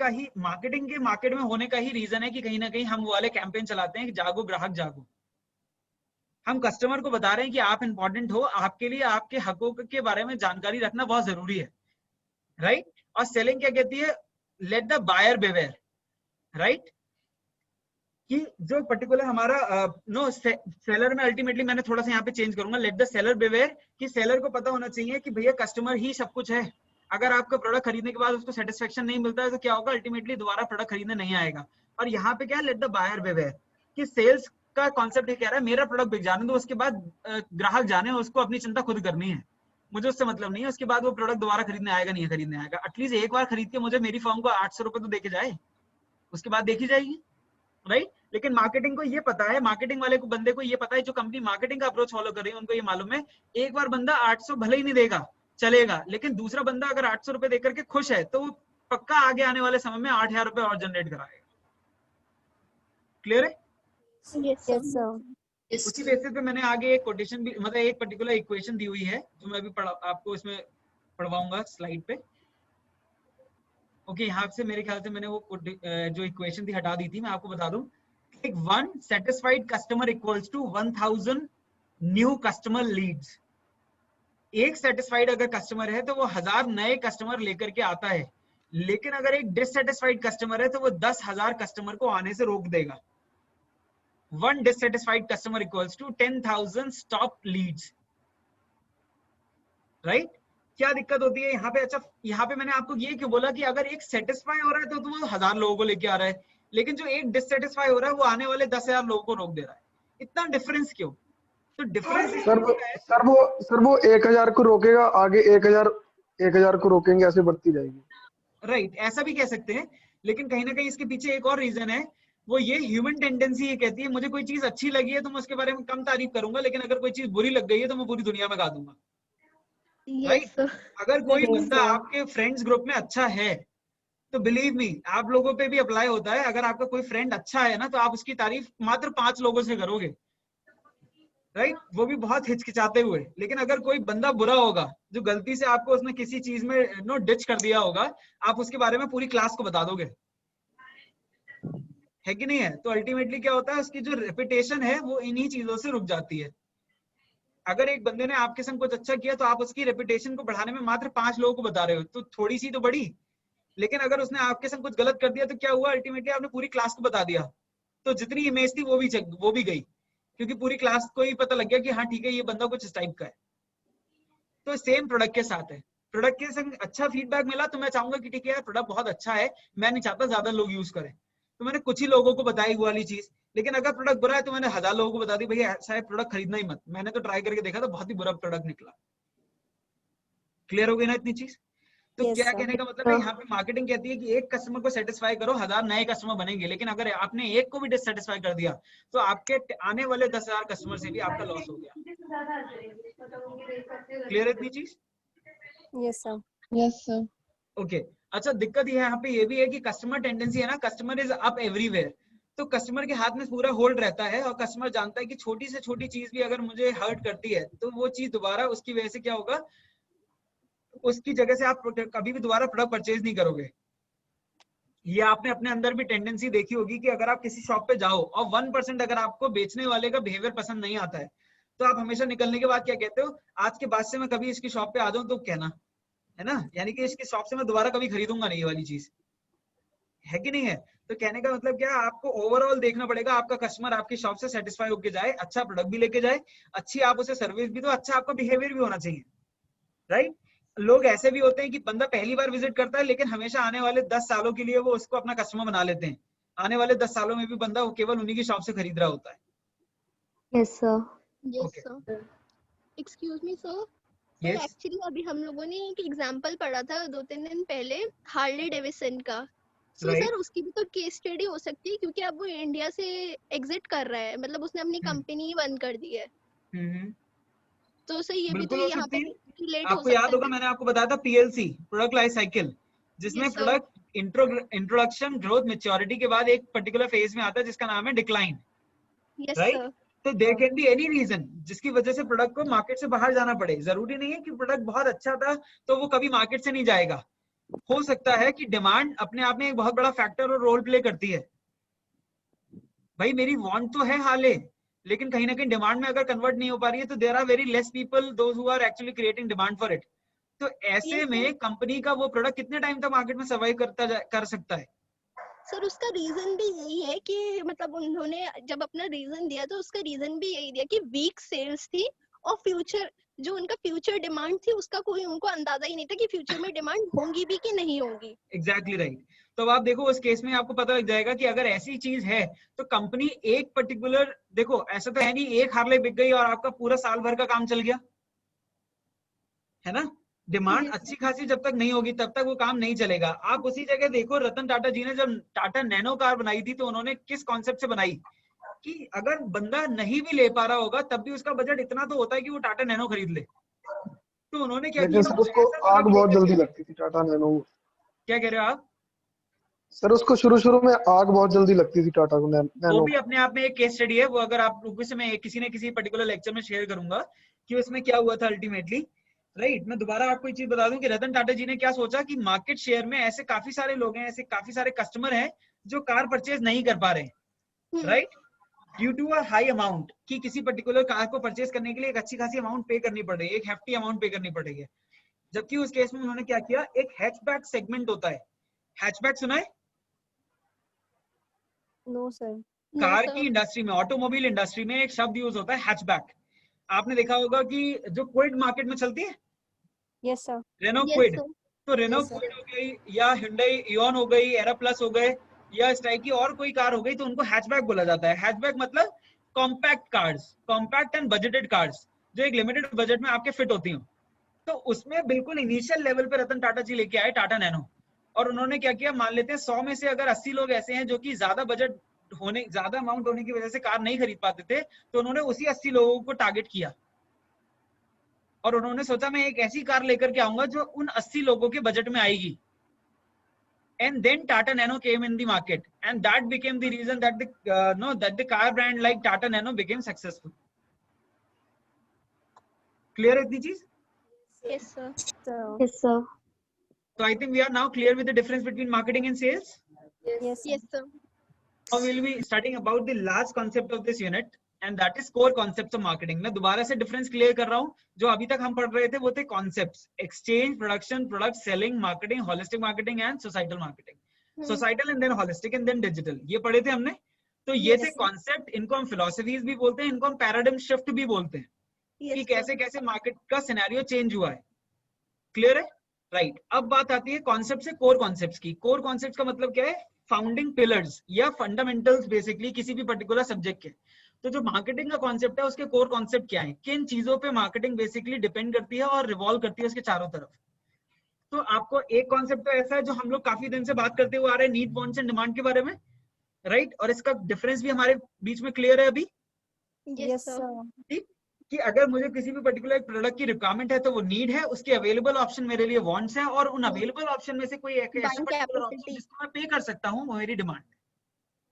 के मार्केट में होने का ही रीजन है कि कहीं ना कहीं हम वो वाले कैंपेन चलाते हैं कि जागो ग्राहक जागो। हम कस्टमर को बता रहे हैं कि आप इंपॉर्टेंट हो, आपके लिए आपके हकों के बारे में जानकारी रखना बहुत जरूरी है, राइट। और सेलिंग क्या कहती है, let the buyer beware, right, कि जो पर्टिकुलर हमारा सेलर में अल्टीमेटली मैंने थोड़ा सा यहाँ पे चेंज करूंगा, लेट द सेलर बिवेयर, कि सेलर को पता होना चाहिए कि भैया कस्टमर ही सब कुछ है। अगर आपका प्रोडक्ट खरीदने के बाद उसको सेटिस्फेक्शन नहीं मिलता है तो क्या होगा, अल्टीमेटली दोबारा प्रोडक्ट खरीदने नहीं आएगा। और यहाँ पे क्या है, लेट द बायर बिवेयर, कि सेल्स का कॉन्सेप्ट ये कह रहा है मेरा प्रोडक्ट बिक जाने दो, उसके बाद ग्राहक जाने, उसको अपनी चिंता खुद करनी है, मुझे उससे मतलब नहीं है उसके बाद वो प्रोडक्ट दोबारा खरीदने आएगा नहीं खरीदने आएगा। एटलीस्ट एक बार खरीद के मुझे मेरी फर्म को 800 रुपए तो देके जाए, उसके बाद देखी जाएगी, राइट। लेकिन मार्केटिंग को ये पता है, मार्केटिंग वाले को बंदे को ये पता है, जो कंपनी मार्केटिंग का अप्रोच फॉलो कर रही है उनको ये मालूम है एक बार बंदा 800 भले ही नहीं देगा चलेगा, लेकिन दूसरा बंदा अगर 800 रुपए देकर के खुश है तो वो पक्का आगे आने वाले समय में 8000 रुपए और जनरेट कराएगा। क्लियर है? Yes, sir. Yes sir. उसी बेसिस पे मैंने आगे एक कोटेशन भी, मतलब एक पर्टिकुलर इक्वेशन दी हुई है जो मैं अभी आपको इसमें पढ़वाऊंगा स्लाइड पे। ओके, यहाँ से मेरे ख्याल से मैंने वो जो इक्वेशन थी हटा दी थी, मैं आपको बता दूं। एक 1 satisfied customer equals to 1000 new customer leads. एक सेटिस्फाइड अगर कस्टमर है तो वो 1000 नए कस्टमर लेकर के आता है, लेकिन अगर एक डिससेटिस्फाइड कस्टमर है तो वो 10,000 कस्टमर को आने से रोक देगा। 1 dissatisfied customer equals to 10,000 stop leads, right. क्या दिक्कत होती है यहाँ पे? अच्छा, यहाँ पे मैंने आपको ये क्यों बोला कि अगर एक सेटिस्फाई हो रहा है तो वो 1000 लोगों को लेके आ रहा है, लेकिन जो एक डिससेटिस्फाई हो रहा है वो आने वाले 10,000 लोगों को रोक दे रहा है। इतना डिफरेंस क्यों? तो डिफरेंस सर वो 1000 को रोकेगा, आगे 1000 को रोकेंगे, ऐसे बढ़ती जाएगी, राइट। ऐसा भी कह सकते हैं, लेकिन कहीं ना कहीं इसके पीछे एक और रीजन है, वो ये ह्यूमन टेंडेंसी ये कहती है मुझे कोई चीज अच्छी लगी है तो मैं उसके बारे में कम तारीफ करूंगा, लेकिन अगर कोई चीज बुरी लग गई है तो मैं पूरी दुनिया में गा दूंगा, राइट। Yes, sir. अगर कोई Yes, बंदा sir. आपके फ्रेंड्स ग्रुप में अच्छा है तो बिलीव मी आप लोगों पे भी अप्लाई होता है। अगर आपका कोई फ्रेंड अच्छा है ना तो आप उसकी तारीफ मात्र 5 लोगों से करोगे, राइट, वो भी बहुत हिचकिचाते हुए। लेकिन अगर कोई बंदा बुरा होगा जो गलती से आपको उसने किसी चीज में डिच कर दिया होगा, आप उसके बारे में पूरी क्लास को बता दोगे, है कि नहीं है? तो अल्टीमेटली क्या होता है, उसकी जो रेपुटेशन है वो इन्हीं चीजों से रुक जाती है। अगर एक बंदे ने आपके संग कुछ अच्छा किया तो आप उसकी रेपुटेशन को बढ़ाने में मात्र 5 लोगों को बता रहे हो, तो थोड़ी सी तो बढ़ी। लेकिन अगर उसने आपके संग कुछ गलत कर दिया तो क्या हुआ, अल्टीमेटली आपने पूरी क्लास को बता दिया, तो जितनी इमेज थी वो भी गई, क्योंकि पूरी क्लास को ही पता लग गया कि हाँ ठीक है ये बंदा कुछ इस टाइप का है। तो सेम प्रोडक्ट के साथ है, प्रोडक्ट के संग अच्छा फीडबैक मिला तो मैं चाहूंगा कि ठीक है यार प्रोडक्ट बहुत अच्छा है, मैं नहीं चाहता ज्यादा लोग यूज करें, तो मैंने कुछ ही लोगों को बताई वो वाली चीज। लेकिन अगर प्रोडक्ट बुरा है तो मैंने 1000 लोगों को बता दी भैया ऐसा है प्रोडक्ट खरीदना ही मत, मैंने तो ट्राई करके देखा था बहुत ही बुरा प्रोडक्ट निकला। क्लियर हो गई ना इतनी चीज? तो Yes, क्या sir. कहने का मतलब है, यहाँ पे मार्केटिंग कहती है कि एक कस्टमर को सेटिस्फाई करो, 1000 नए कस्टमर बनेंगे, लेकिन अगर आपने एक को भी डिससेटिस्फाई कर दिया तो आपके आने वाले 10,000 कस्टमर से भी आपका लॉस हो गया। क्लियर है इतनी चीज? Yes, sir. Yes, sir. Okay अच्छा, दिक्कत ये यहाँ पे ये भी है कि कस्टमर टेंडेंसी है ना, कस्टमर इज अप एवरीवेयर। तो कस्टमर के हाथ में पूरा होल्ड रहता है और कस्टमर जानता है कि छोटी से छोटी चीज भी अगर मुझे हर्ट करती है तो वो चीज दोबारा उसकी वजह से क्या होगा, उसकी जगह से आप कभी भी दोबारा प्रोडक्ट परचेज नहीं करोगे। ये आपने अपने अंदर भी टेंडेंसी देखी होगी कि अगर आप किसी शॉप पे जाओ और 1% अगर आपको बेचने वाले का बिहेवियर पसंद नहीं आता है तो आप हमेशा निकलने के बाद क्या कहते हो, आज के बाद से मैं कभी इसकी शॉप पे आ जाऊं तो कहना, है ना, यानी कि इसकी शॉप से मैं दोबारा कभी खरीदूंगा नहीं, ये वाली चीज है कि नहीं है? तो कहने का मतलब क्या, आपको ओवरऑल देखना पड़ेगा, आपका कस्टमर आपकी शॉप से सेटिस्फाई होकर जाए, अच्छा प्रोडक्ट भी लेके जाए, अच्छी आप उसे सर्विस भी दो, अच्छा आपका बिहेवियर भी होना चाहिए, राइट? लोग ऐसे भी होते हैं कि बंदा पहली बार विजिट करता है लेकिन हमेशा आने वाले 10 सालों के लिए वो उसको अपना कस्टमर बना लेते हैं, आने वाले 10 सालों में भी बंदा वो केवल उन्हीं की शॉप से खरीद रहा होता है। Yes, sir. Yes, Okay. sir. Excuse me, sir. Yes. Sir actually अभी हम लोगों ने एक एग्जांपल पढ़ा था 2-3 दिन पहले हार्ले डेविसन का। सो Right. सर उसकी भी तो केस स्टडी हो सकती है क्योंकि अब वो इंडिया से एग्जिट कर रहा है, मतलब उसने अपनी कंपनी ही बंद कर दी है। तो सर ये भी तो बिल्कुल हो यहाँ पे सकती है। रिलेट हो आपको सकता याद होगा है। मैंने आपको बताया था PLC, प्रोडक्ट लाइफ साइकिल, जिसमें Yes, sir. Product introduction, growth, maturity के बाद एक पर्टिकुलर फेज में आता है जिसका नाम है डिक्लाइन, Yes, राइट? sir. तो there can be any reason जिसकी वजह से प्रोडक्ट को मार्केट से बाहर जाना पड़े। जरूरी नहीं है कि प्रोडक्ट बहुत अच्छा था तो वो कभी मार्केट से नहीं जाएगा। हो सकता है कि डिमांड अपने आप में एक बहुत बड़ा फैक्टर और रोल प्ले करती है। भाई मेरी वांट तो है हाले, लेकिन कहीं ना कहीं डिमांड में अगर कन्वर्ट नहीं हो पा रही है तो there are very less people those who are actually creating demand for it. तो ऐसे Yes, में sir. कंपनी का वो प्रोडक्ट कितने टाइम तक मार्केट में सर्वाइव कर सकता है? सर उसका रीजन भी यही है कि मतलब उन्होंने जब अपना रीजन दिया तो उसका रीजन भी यही दिया कि वीक सेल्स थी और फ्यूचर जो उनका फ्यूचर डिमांड थी उसका कोई उनको अंदाजा ही नहीं था कि फ्यूचर में डिमांड होंगी भी कि नहीं होंगी। Exactly right. तो अब आप देखो उस केस में आपको पता लग जाएगा कि अगर ऐसी चीज है तो कंपनी एक पर्टिकुलर, देखो ऐसा तो है नहीं एक हार्ले बिक गई और आपका पूरा साल भर का काम चल गया, है ना? Demand Yes. अच्छी खासी जब तक नहीं होगी तब तक वो काम नहीं चलेगा। आप उसी जगह देखो, रतन टाटा जी ने जब टाटा नैनो कार बनाई थी तो उन्होंने किस कॉन्सेप्ट से बनाई कि अगर बंदा नहीं भी ले पा रहा होगा तब भी उसका बजट इतना तो होता है कि वो टाटा नैनो खरीद ले। तो उन्होंने क्या लेकिन किया, सर वो उसको ऐसा आग प्रोडक्ट बहुत लेकर जल्दी के, लगती थी टाटा नैनो। क्या कह रहे हो आप? सर उसको शुरू में आग बहुत जल्दी लगती थी टाटा को वो नैनो। भी अपने आप में एक केस स्टडी है, वो अगर आप लोगों से मैं किसी न किसी पर्टिकुलर लेक्चर में शेयर करूंगा कि उसमें क्या हुआ था अल्टीमेटली, राइट? मैं दोबारा आपको एक चीज बता दूं कि रतन टाटा जी ने क्या सोचा कि मार्केट शेयर में ऐसे काफी सारे लोग हैं, ऐसे काफी सारे कस्टमर हैं जो कार परचेज नहीं कर पा रहे हैं, right? Due to a high amount, कि किसी पर्टिकुलर कार को परचेज करने के लिए एक अच्छी खासी अमाउंट पे करनी पड़ रही है, एक हेफ्टी अमाउंट पे करनी पड़ रही है। जबकि उस केस में उन्होंने क्या किया, एक हैचबैक सेगमेंट होता है, हैचबैक सुना है? No, sir. No, car sir. की इंडस्ट्री में, ऑटोमोबाइल इंडस्ट्री में एक शब्द यूज होता है हैचबैक। आपने देखा होगा कि जो क्विड मार्केट में चलती है, Yes, sir. Renault Yes, Kwid, sir. तो रेनो Yes, sir. क्विड हो गई या Hyundai Ion हो गई, एरा प्लस हो गए या इस टाइप की और कोई कार हो गई तो उनको हैचबैक बोला जाता है। हैचबैक मतलब compact cars, compact and budgeted cars, जो एक लिमिटेड बजट में आपके फिट होती हो। तो उसमें बिल्कुल इनिशियल लेवल पे रतन टाटा जी लेके आए टाटा नैनो, और उन्होंने क्या किया, मान लेते हैं 100 में से अगर 80 लोग ऐसे हैं जो कि ज्यादा बजट होने, ज्यादा अमाउंट होने की वजह से कार नहीं खरीद पाते थे, तो उन्होंने उसी 80 लोगों को टारगेट किया और उन्होंने सोचा मैं एक ऐसी कार लेकर के आऊंगा जो उन 80 लोगों के बजट में आएगी। And then Tata Nano came in the market, and that became the reason that the car brand like Tata Nano became successful. Clear है इतनी चीज? Yes, sir. Sir. Yes, sir. So I think we are now clear with the difference between marketing and sales. Yes, sir. Yes, sir. Now we will be studying about the last concept of this unit, and that is core concepts of marketing. मैं दोबारा से difference clear कर रहा हूँ। जो अभी तक हम पढ़ रहे थे वो थे concepts: exchange, production, product, selling, marketing, holistic marketing and societal marketing. Societal and then holistic and then digital, ये पढ़े थे हमने। तो ये थे concept, इनको हम philosophies भी बोलते हैं, इनको हम paradigm shift भी बोलते हैं कि Yes, कैसे sir. कैसे मार्केट का सिनेरियो चेंज हुआ है। क्लियर है? राइट। अब बात आती है कॉन्सेप्ट से कोर कॉन्सेप्ट्स की। कोर कॉन्सेप्ट्स का मतलब क्या है? फाउंडिंग पिलर्स या फंडामेंटल्स बेसिकली किसी भी पर्टिकुलर सब्जेक्ट के। तो जो मार्केटिंग का कॉन्सेप्ट है उसके कोर कॉन्सेप्ट क्या है, किन चीजों पे मार्केटिंग बेसिकली डिपेंड करती है और रिवॉल्व करती है उसके चारों तरफ। तो आपको एक कॉन्सेप्ट तो ऐसा है जो हम लोग काफी दिन से बात करते हुए आ रहे हैं, नीड, वांट्स एंड डिमांड के बारे में, राइट? और इसका डिफरेंस भी हमारे बीच में क्लियर है अभी, यस सर। ठीक? कि अगर मुझे किसी भी पर्टिकुलर प्रोडक्ट की रिक्वायरमेंट है तो वो नीड है, उसके अवेलेबल ऑप्शन मेरे लिए वांट्स है, और उन अवेलेबल ऑप्शन में से कोई एक ऐसा Buying पर्टिकुलर ऑप्शन capacity. जिसको मैं पे कर सकता हूँ वो मेरी demand.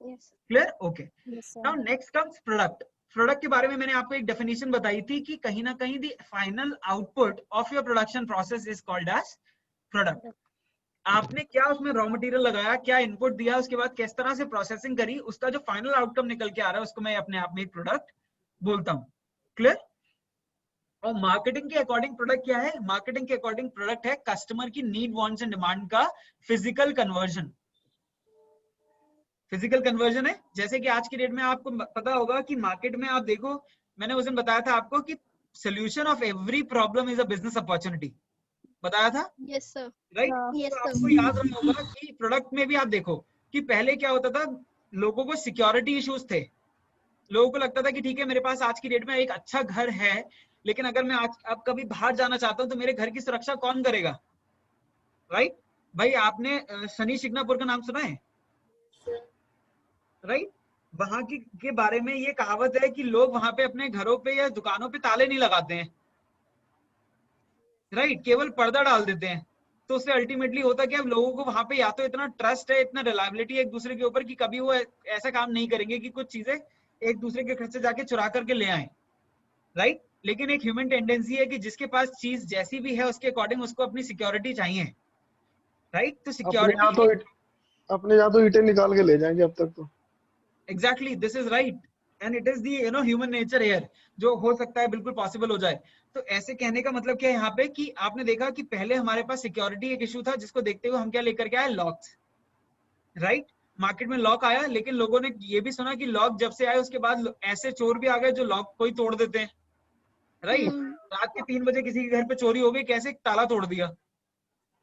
Yes. Clear? Okay. Yes now sir. Next comes product. Product के बारे में मैंने आपको एक डेफिनेशन बताई थी कि कहीं ना कहीं the final output of your production process is called as product. आपने क्या उसमें रॉ मटेरियल लगाया, क्या इनपुट दिया, उसके बाद किस तरह से प्रोसेसिंग करी, उसका जो फाइनल आउटकम निकल के आ रहा है उसको मैं अपने आप में एक प्रोडक्ट बोलता हूँ। क्लियर? और मार्केटिंग के अकॉर्डिंग प्रोडक्ट क्या है? मार्केटिंग के अकॉर्डिंग प्रोडक्ट है कस्टमर की नीड, वांट्स एंड डिमांड का फिजिकल कन्वर्जन। फिजिकल कन्वर्जन है, जैसे कि आज की डेट में आपको पता होगा कि मार्केट में आप देखो, मैंने उस दिन बताया था आपको कि solution of every problem is a business opportunity, बताया था, Yes, sir. राइट? हाँ। Yes, तो sir. आपको याद रहा होगा कि प्रोडक्ट में भी आप देखो कि पहले क्या होता था, लोगों को सिक्योरिटी इश्यूज थे। लोगों को लगता था कि ठीक है मेरे पास आज की डेट में एक अच्छा घर है, लेकिन अगर मैं आज अब कभी बाहर जाना चाहता हूँ तो मेरे घर की सुरक्षा कौन करेगा, राइट? भाई आपने शनि शिंगणापुर का नाम सुना है, राइट? वहां की के बारे में ये कहावत है कि लोग वहां पे अपने घरों पे या दुकानों पे ताले नहीं लगाते हैं, राइट? केवल पर्दा डाल देते हैं। तो उससे अल्टीमेटली होता क्या, लोगों को वहां पे या तो इतना ट्रस्ट है, इतना रिलायबिलिटी है एक दूसरे के ऊपर कि कभी वो ऐसा काम नहीं करेंगे कि कुछ चीजें एक दूसरे के घर से जाके चुरा करके ले आए, राइट? लेकिन एक ह्यूमन टेंडेंसी है कि जिसके पास चीज जैसी भी है उसके अकॉर्डिंग उसको अपनी सिक्योरिटी चाहिए, राइट? तो सिक्योरिटी अपने यहाँ तो ईंटें निकाल के ले जाएंगे अब तक तो। Exactly, this is right, and it is the human nature here, जो हो सकता है बिल्कुल पॉसिबल हो जाए। तो ऐसे कहने का मतलब क्या है यहाँ पे कि आपने देखा कि पहले हमारे पास सिक्योरिटी एक इशू था, जिसको देखते हुए हम क्या लेकर के आए, लॉक्स, राइट? मार्केट में लॉक आया, लेकिन लोगों ने ये भी सुना कि लॉक जब से आए उसके बाद ऐसे चोर भी आ गए जो लॉक को ही तोड़ देते हैं, राइट? रात के 3 बजे किसी के घर पे चोरी हो गई, कैसे ताला तोड़ दिया,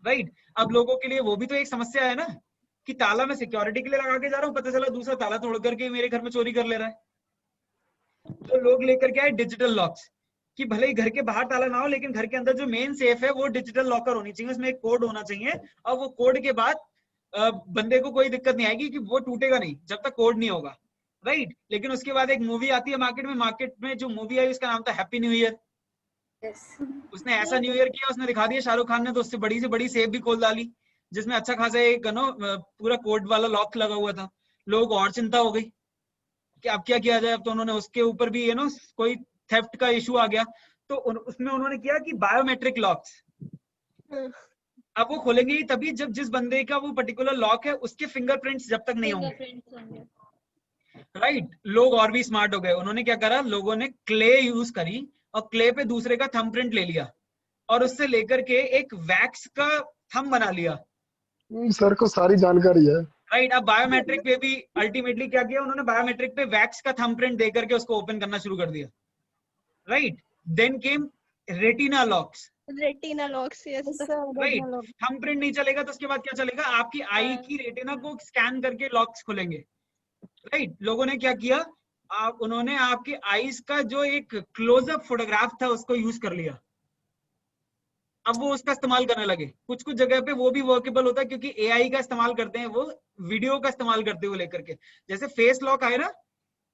राइट? अब लोगों के लिए वो भी तो एक समस्या है ना, कि ताला मैं सिक्योरिटी के लिए लगा के जा रहा हूँ, पता चला दूसरा ताला तोड़ करके मेरे घर में चोरी कर ले रहा है। तो लोग लेकर के आए डिजिटल लॉक्स, कि भले ही घर के बाहर ताला ना हो लेकिन घर के अंदर जो मेन सेफ है वो डिजिटल लॉकर होनी चाहिए, उसमें एक कोड होना चाहिए, और वो कोड के बाद बंदे को कोई दिक्कत नहीं आएगी कि वो टूटेगा नहीं जब तक कोड नहीं होगा, राइट? लेकिन उसके बाद एक मूवी आती है मार्केट में जो मूवी आई उसका नाम था हैप्पी न्यू ईयर। उसने ऐसा न्यू ईयर किया, उसने दिखा दिया शाहरुख खान ने, तो उससे बड़ी से बड़ी सेफ भी खोल डाली जिसमें अच्छा खासा एक पूरा कोड वाला लॉक लगा हुआ था। लोगों को और चिंता हो गई कि अब क्या किया जाए, अब तो उन्होंने उसके ऊपर भी कोई थेफ्ट का इशू आ गया, तो उसमें उन्होंने किया कि बायोमेट्रिक लॉक्स। अब वो खोलेंगे ही तभी जब जिस बंदे का वो पर्टिकुलर लॉक है उसके फिंगरप्रिंट्स जब तक नहीं होंगे, राइट? लोग और भी स्मार्ट हो गए, उन्होंने क्या करा, लोगों ने क्ले यूज करी और क्ले पे दूसरे का थंबप्रिंट ले लिया और उससे लेकर के एक वैक्स का थंब बना लिया। सर को सारी जानकारी है, राइट? अब बायोमेट्रिक पे भी अल्टीमेटली क्या किया उन्होंने, बायोमेट्रिक पे वैक्स का थंबप्रिंट दे करके उसको ओपन करना शुरू कर दिया, right? Then came retina locks, Retina locks, yes, sir. Right? Thumbprint नहीं चलेगा तो उसके बाद क्या चलेगा, आपकी आई की रेटिना को स्कैन करके लॉक्स खुलेंगे, राइट? लोगों ने क्या किया, उन्होंने आपके आईज का जो एक क्लोजअप फोटोग्राफ था उसको यूज कर लिया। अब वो उसका इस्तेमाल करने लगे, कुछ कुछ जगह पे वो भी वर्केबल होता है क्योंकि एआई का इस्तेमाल करते हैं, वो वीडियो का इस्तेमाल करते हुए लेकर के, जैसे फेस लॉक आए ना,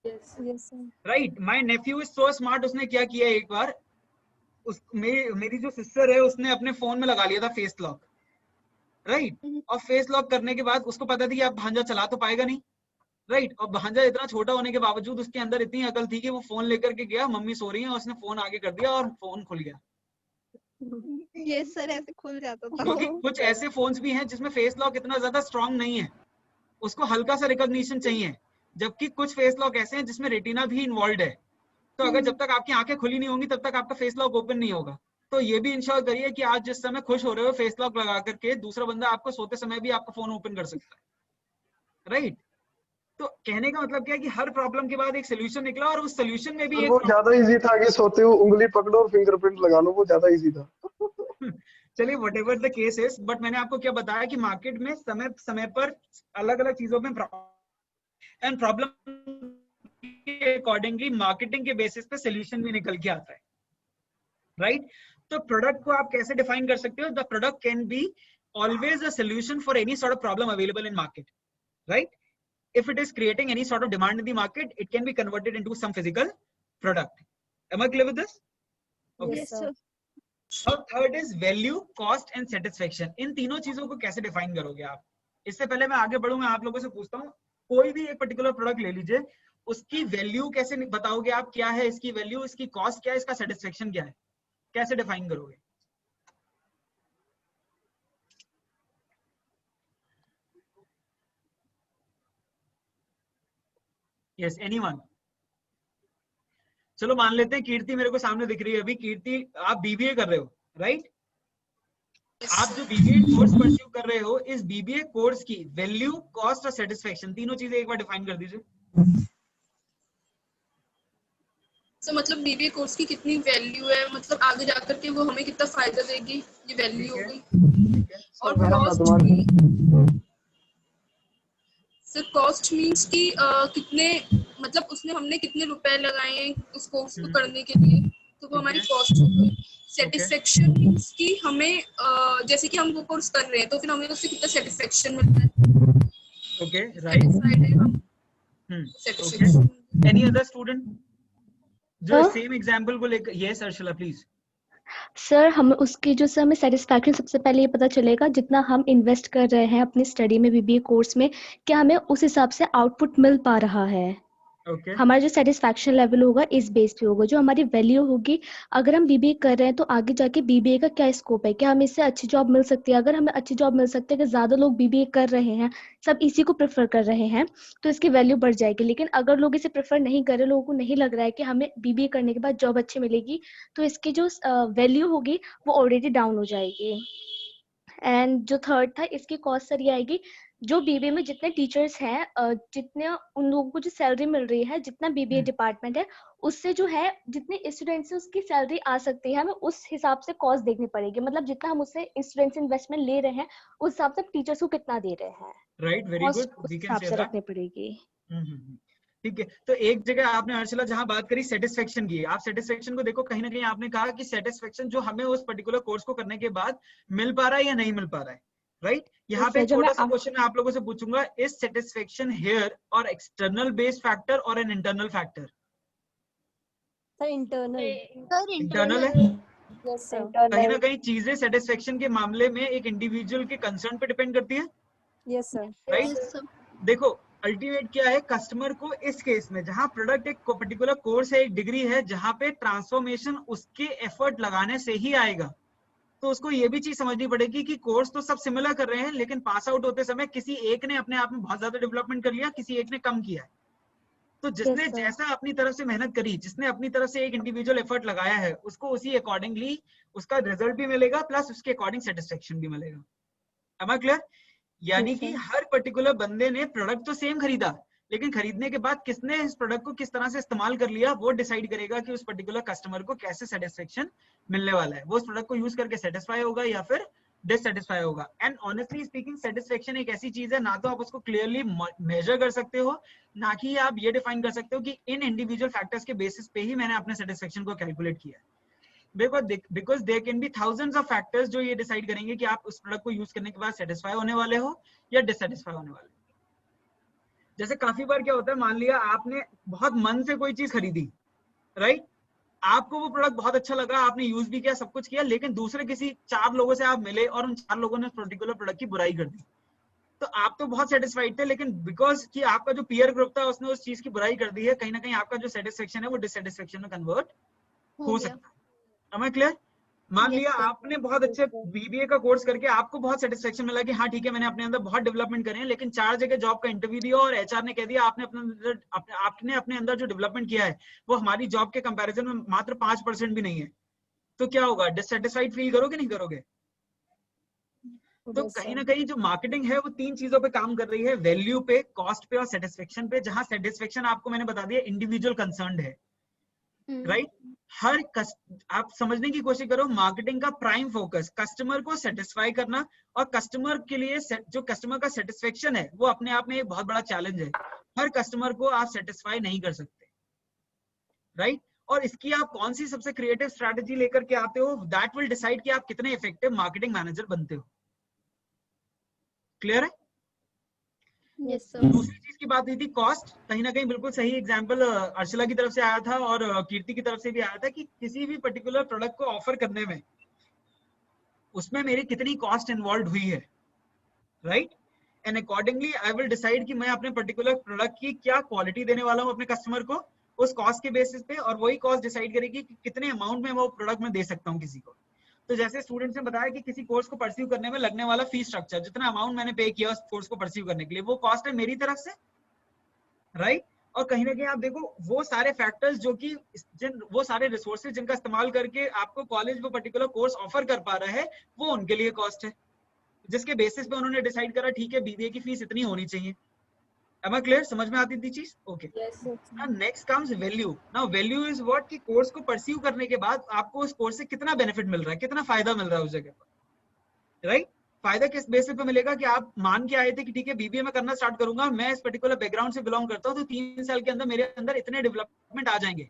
right? My Neiphiu is so smart, उसने क्या किया एक बार, मेरी जो सिस्टर है उसने अपने फोन में लगा लिया था फेस लॉक, राइट? और फेस लॉक करने के बाद उसको पता थी कि अब भांजा चला तो पाएगा नहीं, राइट? और भांजा इतना छोटा होने के बावजूद उसके अंदर इतनी अकल थी कि वो फोन लेकर के गया, मम्मी सो रही है, उसने फोन आगे कर दिया और फोन खुल गया। Yes, sir, ऐसे खुल जाता था। क्योंकि कुछ ऐसे फोन्स भी हैं जिसमें फेस लॉक इतना ज्यादा स्ट्रांग नहीं है, उसको हल्का सा रिकॉग्निशन चाहिए, जबकि कुछ फेस लॉक ऐसे हैं जिसमें रेटिना भी इन्वॉल्व है। तो अगर जब तक आपकी आंखें खुली नहीं होंगी तब तक आपका फेस लॉक ओपन नहीं होगा। तो ये भी इंश्योर करिए कि आज जिस समय खुश हो रहे हो फेस लॉक लगा करके, दूसरा बंदा आपको सोते समय भी आपका फोन ओपन कर सकता है, राइट? तो कहने का मतलब क्या है कि हर प्रॉब्लम के बाद एक सोल्यूशन निकला, और उस सोल्यूशन में भी वो एक ज्यादा इजी था कि सोते हुए उंगली पकड़ो और फिंगरप्रिंट लगा लो, वो ज्यादा इजी था। चलिए what ever the case is, but मैंने आपको क्या बताया कि मार्केट में समय समय पर अलग अलग चीजों में एंड प्रॉब्लम के अकॉर्डिंगली मार्केटिंग के बेसिस पे सोल्यूशन भी निकल के आता है, राइट? तो प्रोडक्ट को आप कैसे डिफाइन कर सकते हो? The product can be always a solution for any sort of problem available in market, right? If it is creating any sort of demand in the market, it can be converted into some physical product. Am I clear with this? Okay. Yes, sir. Now third is value, cost and satisfaction. इन तीनों चीजों को कैसे define करोगे आप? इससे पहले मैं आगे बढ़ूं, मैं आप लोगों से पूछता हूँ, कोई भी एक पर्टिकुलर प्रोडक्ट ले लीजिए, उसकी वैल्यू कैसे बताओगे आप? क्या है इसकी वैल्यू, इसकी कॉस्ट क्या है, इसका सेटिस्फेक्शन क्या है, कैसे डिफाइन करोगे? Yes, anyone? चलो मान लेते हैं कीर्ति मेरे को सामने दिख रही है अभी। कीर्ति, आप बीबीए कर रहे हो, राइट? आप जो बीबीए कोर्स परस्यू कर रहे हो, इस बीबीए कोर्स की वैल्यू, कॉस्ट और सेटिस्फेक्शन, तीनों चीजें एक बार डिफाइन कर दीजिए। तो मतलब बीबीए कोर्स की कितनी वैल्यू है, मतलब आगे जाकर के वो हमें कितना फायदा देगी, ये वैल्यू होगी। और कॉस्ट, सर कॉस्ट मींस कि कितने, मतलब उसने हमने कितने रुपए लगाए हैं उस कोर्स को करने के लिए, तो वो हमारी कॉस्ट होगी। सेटिस्फेक्शन मींस कि हमें जैसे कि हम वो कोर्स कर रहे हैं तो फिर हमें उससे कितना सेटिस्फेक्शन मिलता है। Okay, right. Satisfaction. Any other student जो सेम एग्जांपल को लेकर? Yes अर्शला please. सर हम उसकी जो सर हमें सेटिस्फैक्शन सबसे पहले ये पता चलेगा जितना हम इन्वेस्ट कर रहे हैं अपनी स्टडी में बीबीए कोर्स में, क्या हमें उस हिसाब से आउटपुट मिल पा रहा है। Okay. हमारा जो सेटिस्फैक्शन लेवल होगा इस बेस पे होगा। जो हमारी वैल्यू होगी, अगर हम बीबीए कर रहे हैं तो आगे जाके बीबीए का क्या स्कोप है, क्या हमें इससे अच्छी जॉब मिल सकती है। अगर हमें अच्छी जॉब मिल सकती है कि ज्यादा लोग बीबीए कर रहे हैं, सब इसी को प्रेफर कर रहे हैं, तो इसकी वैल्यू बढ़ जाएगी। लेकिन अगर लोग इसे प्रेफर नहीं कर रहे, लोगों को नहीं लग रहा है कि हमें बीबीए करने के बाद जॉब अच्छी मिलेगी, तो इसकी जो वैल्यू होगी वो ऑलरेडी डाउन हो जाएगी। एंड जो थर्ड था, इसकी कॉस्ट सर ये आएगी, जो बीबीए में जितने टीचर्स हैं, जितने उन लोगों को जो सैलरी मिल रही है, जितना बीबीए डिपार्टमेंट है, उससे जो है जितने स्टूडेंट्स से उसकी सैलरी आ सकती है, हमें उस हिसाब से कॉस्ट देखनी पड़ेगी। मतलब जितना हम उससे स्टूडेंट्स इन्वेस्टमेंट ले रहे हैं उस हिसाब से टीचर्स को कितना दे रहे हैं, राइट, वेरी गुड, उस हिसाब से रखनी पड़ेगी। ठीक है। तो एक जगह आपने अर्शला जहां बात करी सेटिस्फेक्शन की, आप सेटिस्फेक्शन को देखो, कहीं ना कहीं आपने कहा कि सेटिस्फेक्शन जो हमें उस पर्टिकुलर कोर्स को करने के बाद मिल पा रहा है या नहीं मिल पा रहा है, राइट? यहाँ पे छोटा सा क्वेश्चन मैं आप लोगों से पूछूंगा, इज सेटिस्फेक्शन हियर और एक्सटर्नल बेस्ड फैक्टर और an internal factor? Sir internal. Internal है। Yes sir. कहीं ना कहीं चीजें सेटिस्फेक्शन के मामले में एक इंडिविजुअल के कंसर्न पे डिपेंड करती है, यस सर। राइट? देखो अल्टीमेट क्या है, कस्टमर को इस केस में जहां प्रोडक्ट एक पर्टिकुलर कोर्स है, एक डिग्री है, जहां पे ट्रांसफॉर्मेशन उसके एफर्ट लगाने से ही आएगा, तो उसको ये भी चीज समझनी पड़ेगी कि कोर्स तो सब सिमिलर कर रहे हैं, लेकिन पास आउट होते समय किसी एक ने अपने आप में बहुत ज्यादा डेवलपमेंट कर लिया, किसी एक ने कम किया है। तो जिसने जैसा अपनी तरफ से मेहनत करी, जिसने अपनी तरफ से एक इंडिविजुअल एफर्ट लगाया है, उसको उसी अकॉर्डिंगली उसका रिजल्ट भी मिलेगा, प्लस उसके अकॉर्डिंग सेटिस्फेक्शन भी मिलेगा। Am I clear? यानी कि हर पर्टिकुलर बंदे ने प्रोडक्ट तो सेम खरीदा, लेकिन खरीदने के बाद किसने इस प्रोडक्ट को किस तरह से इस्तेमाल कर लिया, वो डिसाइड करेगा कि उस पर्टिकुलर कस्टमर को कैसे सेटिस्फेक्शन मिलने वाला है। वो उस प्रोडक्ट को यूज करके सेटिस्फाई होगा या फिर डिससेटिस्फाई होगा। एंड ऑनेस्टली स्पीकिंग, सेटिस्फेक्शन एक ऐसी चीज है, ना तो आप उसको क्लियरली मेजर कर सकते हो, ना कि आप ये डिफाइन कर सकते हो कि इन इंडिविजुअल फैक्टर्स के बेसिस पे ही मैंने अपने सेटिस्फेक्शन को कैलकुलेट किया है। Because there can be thousands of factors जो ये डिसाइड करेंगे कि आप उस प्रोडक्ट को यूज करने के बाद सेटिस्फाई होने वाले हो या डिससेटिस्फाई होने वाले हो। जैसे काफी बार क्या होता है, मान लिया आपने बहुत मन से कोई चीज खरीदी, राइट? आपको वो प्रोडक्ट बहुत अच्छा लगा, आपने यूज भी किया, सब कुछ किया, लेकिन दूसरे किसी 4 लोगों से आप मिले और उन 4 लोगों ने उस पर्टिकुलर प्रोडक्ट की बुराई कर दी, तो आप तो बहुत सेटिस्फाइड थे, लेकिन बिकॉज कि आपका जो पीयर ग्रुप था उसने उस चीज की बुराई कर दी है, कहीं ना कहीं आपका जो सेटिस्फेक्शन है वो डिससेटिस्फेक्शन में कन्वर्ट हो सकता है। Am I clear? मान लिया आपने बहुत अच्छे बीबीए का कोर्स करके आपको बहुत सेटिस्फेक्शन मिला कि हाँ ठीक है, मैंने अपने अंदर बहुत डेवलपमेंट करे हैं, लेकिन 4 जगह जॉब का इंटरव्यू दिया और एचआर ने कह दिया आपने अपने अंदर जो डेवलपमेंट किया है वो हमारी जॉब के कंपैरिजन में मात्र 5% भी नहीं है, तो क्या होगा? डिससेटिस्फाइड फील करोगे नहीं करोगे? तो कहीं ना कहीं जो मार्केटिंग है वो 3 चीजों पे काम कर रही है, वैल्यू पे, कॉस्ट पे और सेटिस्फेक्शन पे, जहां सेटिस्फेक्शन आपको मैंने बता दिया इंडिविजुअल कंसर्न है, राइट? आप समझने की कोशिश करो, मार्केटिंग का प्राइम फोकस कस्टमर को सेटिस्फाई करना, और कस्टमर के लिए जो कस्टमर का सेटिस्फेक्शन है वो अपने आप में एक बहुत बड़ा चैलेंज है। हर कस्टमर को आप सेटिस्फाई नहीं कर सकते, राइट? और इसकी आप कौन सी सबसे क्रिएटिव स्ट्रैटेजी लेकर के आते हो, दैट विल डिसाइड कि आप कितने इफेक्टिव मार्केटिंग मैनेजर बनते हो। क्लियर है? Yes sir. दूसरी चीज की बात हुई थी कॉस्ट, कहीं ना कहीं बिल्कुल सही एग्जांपल अर्चला की तरफ से आया था और कीर्ति की तरफ से भी आया था कि किसी भी पर्टिकुलर प्रोडक्ट को ऑफर करने में उसमें मेरी कितनी कॉस्ट इन्वॉल्व हुई है, right? And accordingly I will decide कि मैं अपने पर्टिकुलर प्रोडक्ट की क्या क्वालिटी देने वाला हूँ अपने कस्टमर को उस कॉस्ट के बेसिस पे, और वही कॉस्ट डिसाइड करेगी कि कितने अमाउंट में वो प्रोडक्ट मैं दे सकता हूँ किसी को। तो जैसे स्टूडेंट्स ने बताया कि किसी कोर्स को परस्यू करने में लगने वाला फीस स्ट्रक्चर, जितना अमाउंट मैंने पे किया उस कोर्स को परस्यू करने के लिए, वो कॉस्ट है मेरी तरफ से, राइट? और कहीं ना कहीं आप देखो वो सारे फैक्टर्स जो कि वो सारे रिसोर्सेज जिनका इस्तेमाल करके आपको कॉलेज वो पर्टिकुलर कोर्स ऑफर कर पा रहा है, वो उनके लिए कॉस्ट है, जिसके बेसिस पे उन्होंने डिसाइड करा ठीक है बीबीए की फीस इतनी होनी चाहिए। Am I clear? समझ में आती थी चीज? Okay. Now next comes value. Now value is what कि कोर्स को परस्यू करने के बाद आपको उस कोर्स से कितना बेनिफिट मिल रहा है, कितना फायदा मिल रहा है उस जगह पर, राइट? फायदा किस बेसिस पे मिलेगा कि आप मान के आए थे कि ठीक है बीबीए में करना स्टार्ट करूंगा, मैं इस पर्टिकुलर बैकग्राउंड से बिलोंग करता हूं, तो 3 साल के अंदर मेरे अंदर इतने डेवलपमेंट आ जाएंगे,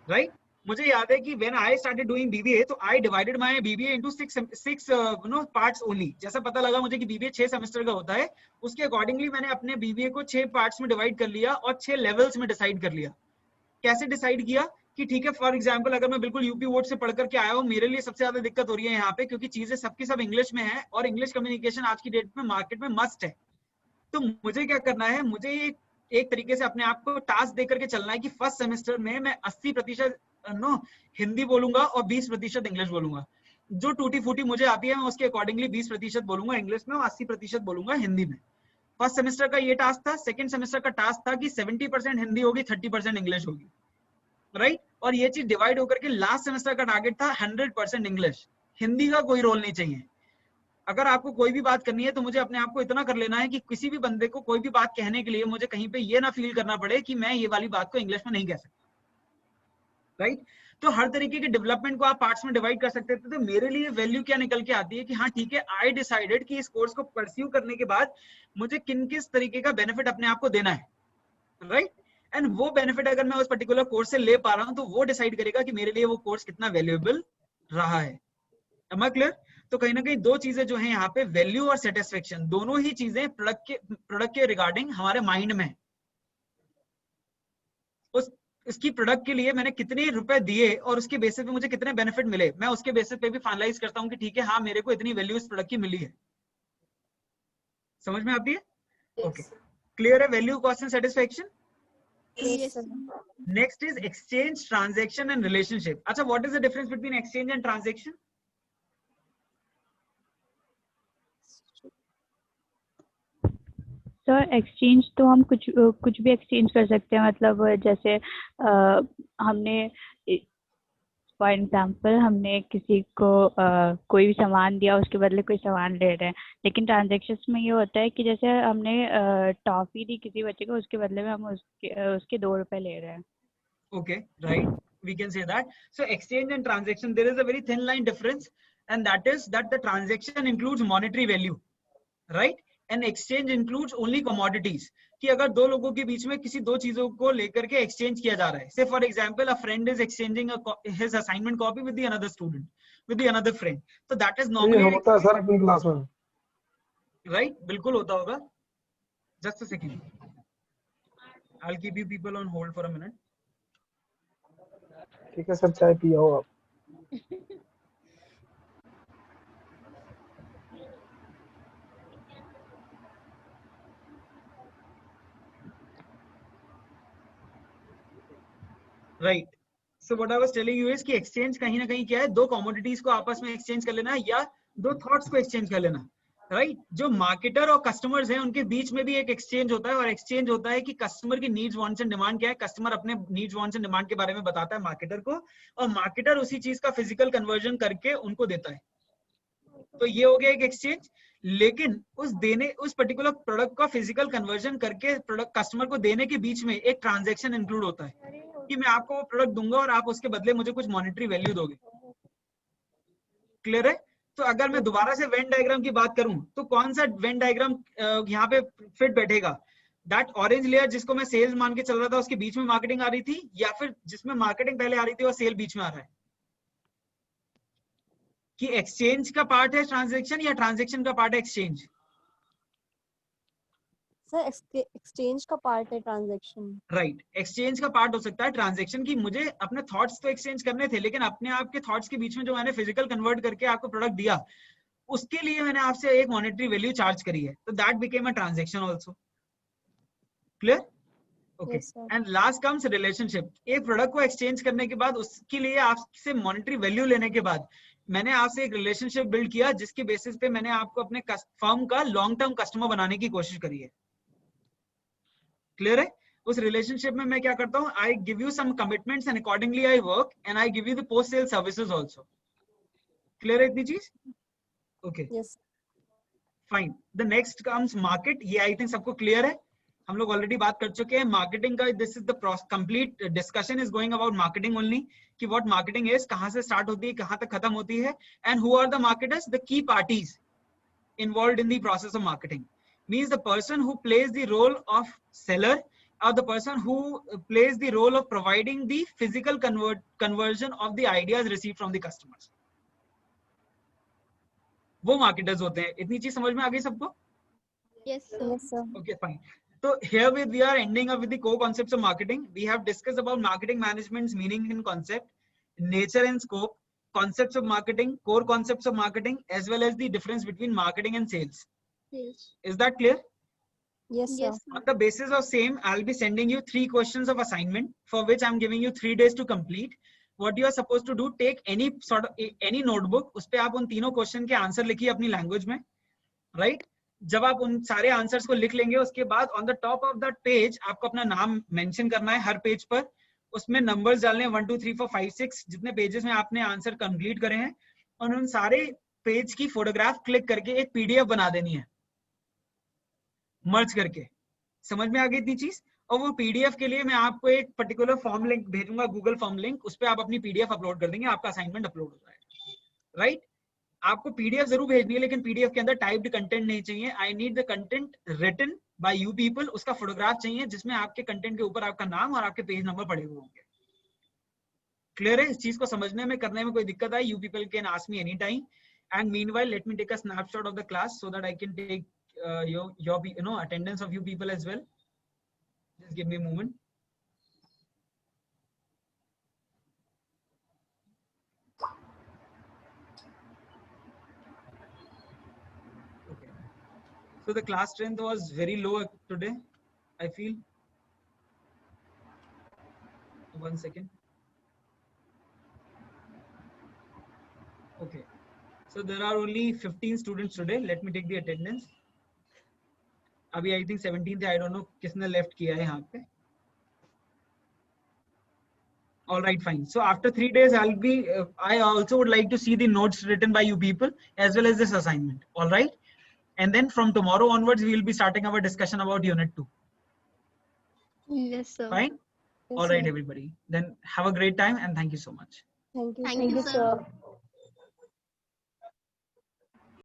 राइट? मुझे याद है कि when I started doing BBA, तो I divided my BBA into six parts only. जैसा पता लगा मुझे कि BBA 6 सेमेस्टर का होता है, उसके अकॉर्डिंगली मैंने अपने BBA को 6 पार्ट्स में डिवाइड कर लिया और 6 लेवल्स में डिसाइड कर लिया। कैसे डिसाइड किया कि ठीक है फॉर एग्जांपल अगर मैं बिल्कुल यूपी बोर्ड से पढ़ करके आया हूँ, मेरे लिए सबसे ज्यादा दिक्कत हो रही है यहाँ पे, क्योंकि चीजें सबकी सब इंग्लिश में है और इंग्लिश कम्युनिकेशन आज की डेट में मार्केट में मस्ट है। तो मुझे क्या करना है, मुझे एक तरीके से अपने आप को टास्क दे करके चलना है कि फर्स्ट सेमेस्टर में मैं 80% हिंदी बोलूंगा और 20% इंग्लिश बोलूंगा। जो टूटी फूटी मुझे आती है मैं उसके अकॉर्डिंगली 20% बोलूंगा इंग्लिश में और 80% बोलूंगा हिंदी में। फर्स्ट सेमेस्टर का ये टास्क था। सेकंड सेमेस्टर का टास्क था कि 70% हिंदी होगी, 30% इंग्लिश होगी, राइट? और ये चीज डिवाइड होकर के लास्ट सेमेस्टर का टारगेट था 100% इंग्लिश, हिंदी का कोई रोल नहीं चाहिए। अगर आपको कोई भी बात करनी है तो मुझे अपने आप को इतना कर लेना है कि किसी भी बंदे को कोई भी बात कहने के लिए मुझे कहीं पे ये ना फील करना पड़े कि मैं ये वाली बात को इंग्लिश में नहीं कह सकता, राइट? तो हर तरीके के डेवलपमेंट को आप पार्ट्स में डिवाइड कर सकते थे। तो मेरे लिए वैल्यू क्या निकल के आती है कि हाँ ठीक है, आई डिसाइडेड कि इस कोर्स को परस्यू करने के बाद मुझे किस तरीके का बेनिफिट अपने आप को देना है, राइट? एंड वो बेनिफिट अगर मैं उस पर्टिकुलर कोर्स से ले पा रहा हूं तो वो डिसाइड करेगा कि मेरे लिए वो कोर्स कितना वैल्यूएबल रहा है। Am I clear? तो कहीं ना कहीं दो चीजें जो है यहाँ पे, वैल्यू और सेटिस्फेक्शन, दोनों ही चीजें प्रोडक्ट के रिगार्डिंग हमारे माइंड में। इसकी प्रोडक्ट के लिए मैंने कितने रुपए दिए और उसके बेसिस पे मुझे कितने बेनिफिट मिले, मैं उसके बेसिस पे भी फाइनलाइज करता हूँ कि ठीक है हाँ मेरे को इतनी वैल्यू इस प्रोडक्ट की मिली है। समझ में आती है? ओके, क्लियर है value, cost and satisfaction? Next is exchange, transaction and relationship. अच्छा, what is the difference between exchange and transaction? Sir exchange तो हम कुछ भी एक्सचेंज कर सकते हैं, मतलब जैसे हमने फॉर एग्जांपल हमने किसी को कोई भी सामान दिया, उसके बदले कोई सामान ले रहे हैं। लेकिन ट्रांजैक्शंस में ये होता है कि जैसे हमने टॉफी दी किसी बच्चे को, उसके बदले में हम उसके 2 रुपए ले रहे हैं। Okay, right, we can say that. So exchange and transaction, there is a very thin line difference, and that is that the transaction includes monetary value, right? And exchange includes only commodities. कि अगर दो लोगों के बीच में किसी दो चीजों को लेकर के एक्सचेंज किया जा रहा है, say for example a friend is exchanging his assignment copy with the another student, with the another friend, so that is normally होता है सर अपनी क्लास में, right? बिल्कुल होता होगा। Just a second, I'll keep you people on hold for a minute. ठीक है sir, चाय पिया हो आप? Right, so what I was telling you is कि एक्सचेंज कहीं ना कहीं क्या है, दो कमोडिटीज को आपस में एक्सचेंज कर लेना या दो थॉट्स को एक्सचेंज कर लेना, राइट? जो मार्केटर और कस्टमर्स हैं उनके बीच में भी एक एक्सचेंज होता है, और एक्सचेंज होता है कि कस्टमर की नीड्स वांट्स एंड डिमांड क्या है, कस्टमर अपने नीड्स वांट्स एंड डिमांड के बारे में बताता है मार्केटर को, और मार्केटर उसी चीज का फिजिकल कन्वर्जन करके उनको देता है। तो ये हो गया एक एक्सचेंज। लेकिन उस पर्टिकुलर प्रोडक्ट का फिजिकल कन्वर्जन करके प्रोडक्ट कस्टमर को देने के बीच में एक ट्रांजैक्शन इंक्लूड होता है। कि मैं आपको वो प्रोडक्ट दूंगा और आप उसके बदले मुझे कुछ मॉनेटरी वैल्यू दोगे। क्लियर है? तो अगर मैं दोबारा से वेन डायग्राम की बात करूं तो कौन सा वेन डायग्राम यहाँ पे फिट बैठेगा? दैट ऑरेंज लेयर जिसको मैं सेल्स मान के चल रहा था, उसके बीच में मार्केटिंग आ रही थी, या फिर जिसमें मार्केटिंग पहले आ रही थी और सेल बीच में आ रहा है? कि एक्सचेंज का पार्ट है ट्रांजैक्शन या ट्रांजैक्शन का पार्ट है एक्सचेंज? सर एक्सचेंज का पार्ट है ट्रांजैक्शन। राइट, एक्सचेंज का पार्ट हो सकता है ट्रांजैक्शन की। मुझे अपने थॉट्स तो एक्सचेंज करने थे, लेकिन अपने आप के थॉट्स के बीच में जो मैंने फिजिकल कन्वर्ट करके आपको प्रोडक्ट दिया, उसके लिए मैंने आपसे एक मॉनेटरी वैल्यू चार्ज करी है, तो that became a transaction also. Clear? Okay. And last comes relationship. एक प्रोडक्ट को एक्सचेंज करने के बाद उसके लिए आपसे मॉनेटरी वैल्यू लेने के बाद मैंने आपसे एक रिलेशनशिप बिल्ड किया, जिसके बेसिस पे मैंने आपको अपने फर्म का लॉन्ग टर्म कस्टमर बनाने की कोशिश करी है। क्लियर है? उस रिलेशनशिप में मैं क्या करता हूँ, I give you some commitments and accordingly I work and I give you the post sale services also. Clear है इतनी चीज? Okay, yes. Fine. The next comes market. ये आई थिंक सबको क्लियर है, हम लोग ऑलरेडी बात कर चुके हैं मार्केटिंग का। This is the complete discussion is going about marketing only, कि व्हाट मार्केटिंग इज, कहां से स्टार्ट होती है, कहां तक खत्म होती है, and who are the marketers, the key parties involved in the process of marketing. Means the person who plays the role of seller or the person who plays the role of providing the physical conversion of the ideas received from the customers, वो marketers होते हैं। इतनी चीज समझ में आ गई सबको? Yes, sir. Yes, sir. Okay, fine. So here we are ending up with the core concepts of marketing. We have discussed about marketing management's meaning and concept, nature and scope, concepts of marketing, core concepts of marketing, as well as the difference between marketing and sales. Yes. Is that clear? Yes, sir. Yes, On the basis of same, I'll be sending you 3 questions of assignment, for which I'm giving you 3 days to complete. What you are supposed to do, take any sort of any notebook, उस पे आप उन तीनों question के answer लिखिए अपनी language में, right? जब आप उन सारे आंसर्स को लिख लेंगे, उसके बाद on the top of that page आपको अपना नाम मेंशन करना है हर पेज पर, उसमें नंबर्स डालने हैं 1 2 3 4 5 6 जितने पेजेस में आपने आंसर कंप्लीट करे हैं, और उन सारे पेज की फोटोग्राफ क्लिक करके एक पीडीएफ बना देनी है मर्ज करके। समझ में आ गई इतनी चीज? और वो पीडीएफ के लिए मैं आपको एक पर्टिकुलर फॉर्म लिंक भेजूंगा, गूगल फॉर्म लिंक, उस पर आप अपनी पीडीएफ अपलोड कर देंगे, आपका असाइनमेंट अपलोड हो जाएगा। राइट? आपको पीडीएफ जरूर भेजनी है, लेकिन पीडीएफ के अंदर टाइप्ड कंटेंट नहीं चाहिए। I need the content written by you people. उसका फोटोग्राफ चाहिए जिसमें आपके कंटेंट के ऊपर आपका नाम और आपके पेज नंबर पड़े हुए होंगे। क्लियर है? इस चीज को समझने में, करने में कोई दिक्कत आई, you people can ask me any time. And meanwhile let me take a snapshot of the class so that I can take your attendance of you people as well. Just give me a moment. Okay, so the class strength was very low today, I feel. One second. Okay, so there are only 15 students today. Let me take the attendance. अभी I think 17 थे, आई don't no किसने left किया है यहाँ पे। All right, fine. So after 3 days, I also would like to see the notes written by you people as well as this assignment. All right. And then from tomorrow onwards, we will be starting our discussion about unit 2. Yes, sir. Fine. Yes, All right, sir. everybody. Then have a great time and thank you so much. Thank you. Thank you, sir.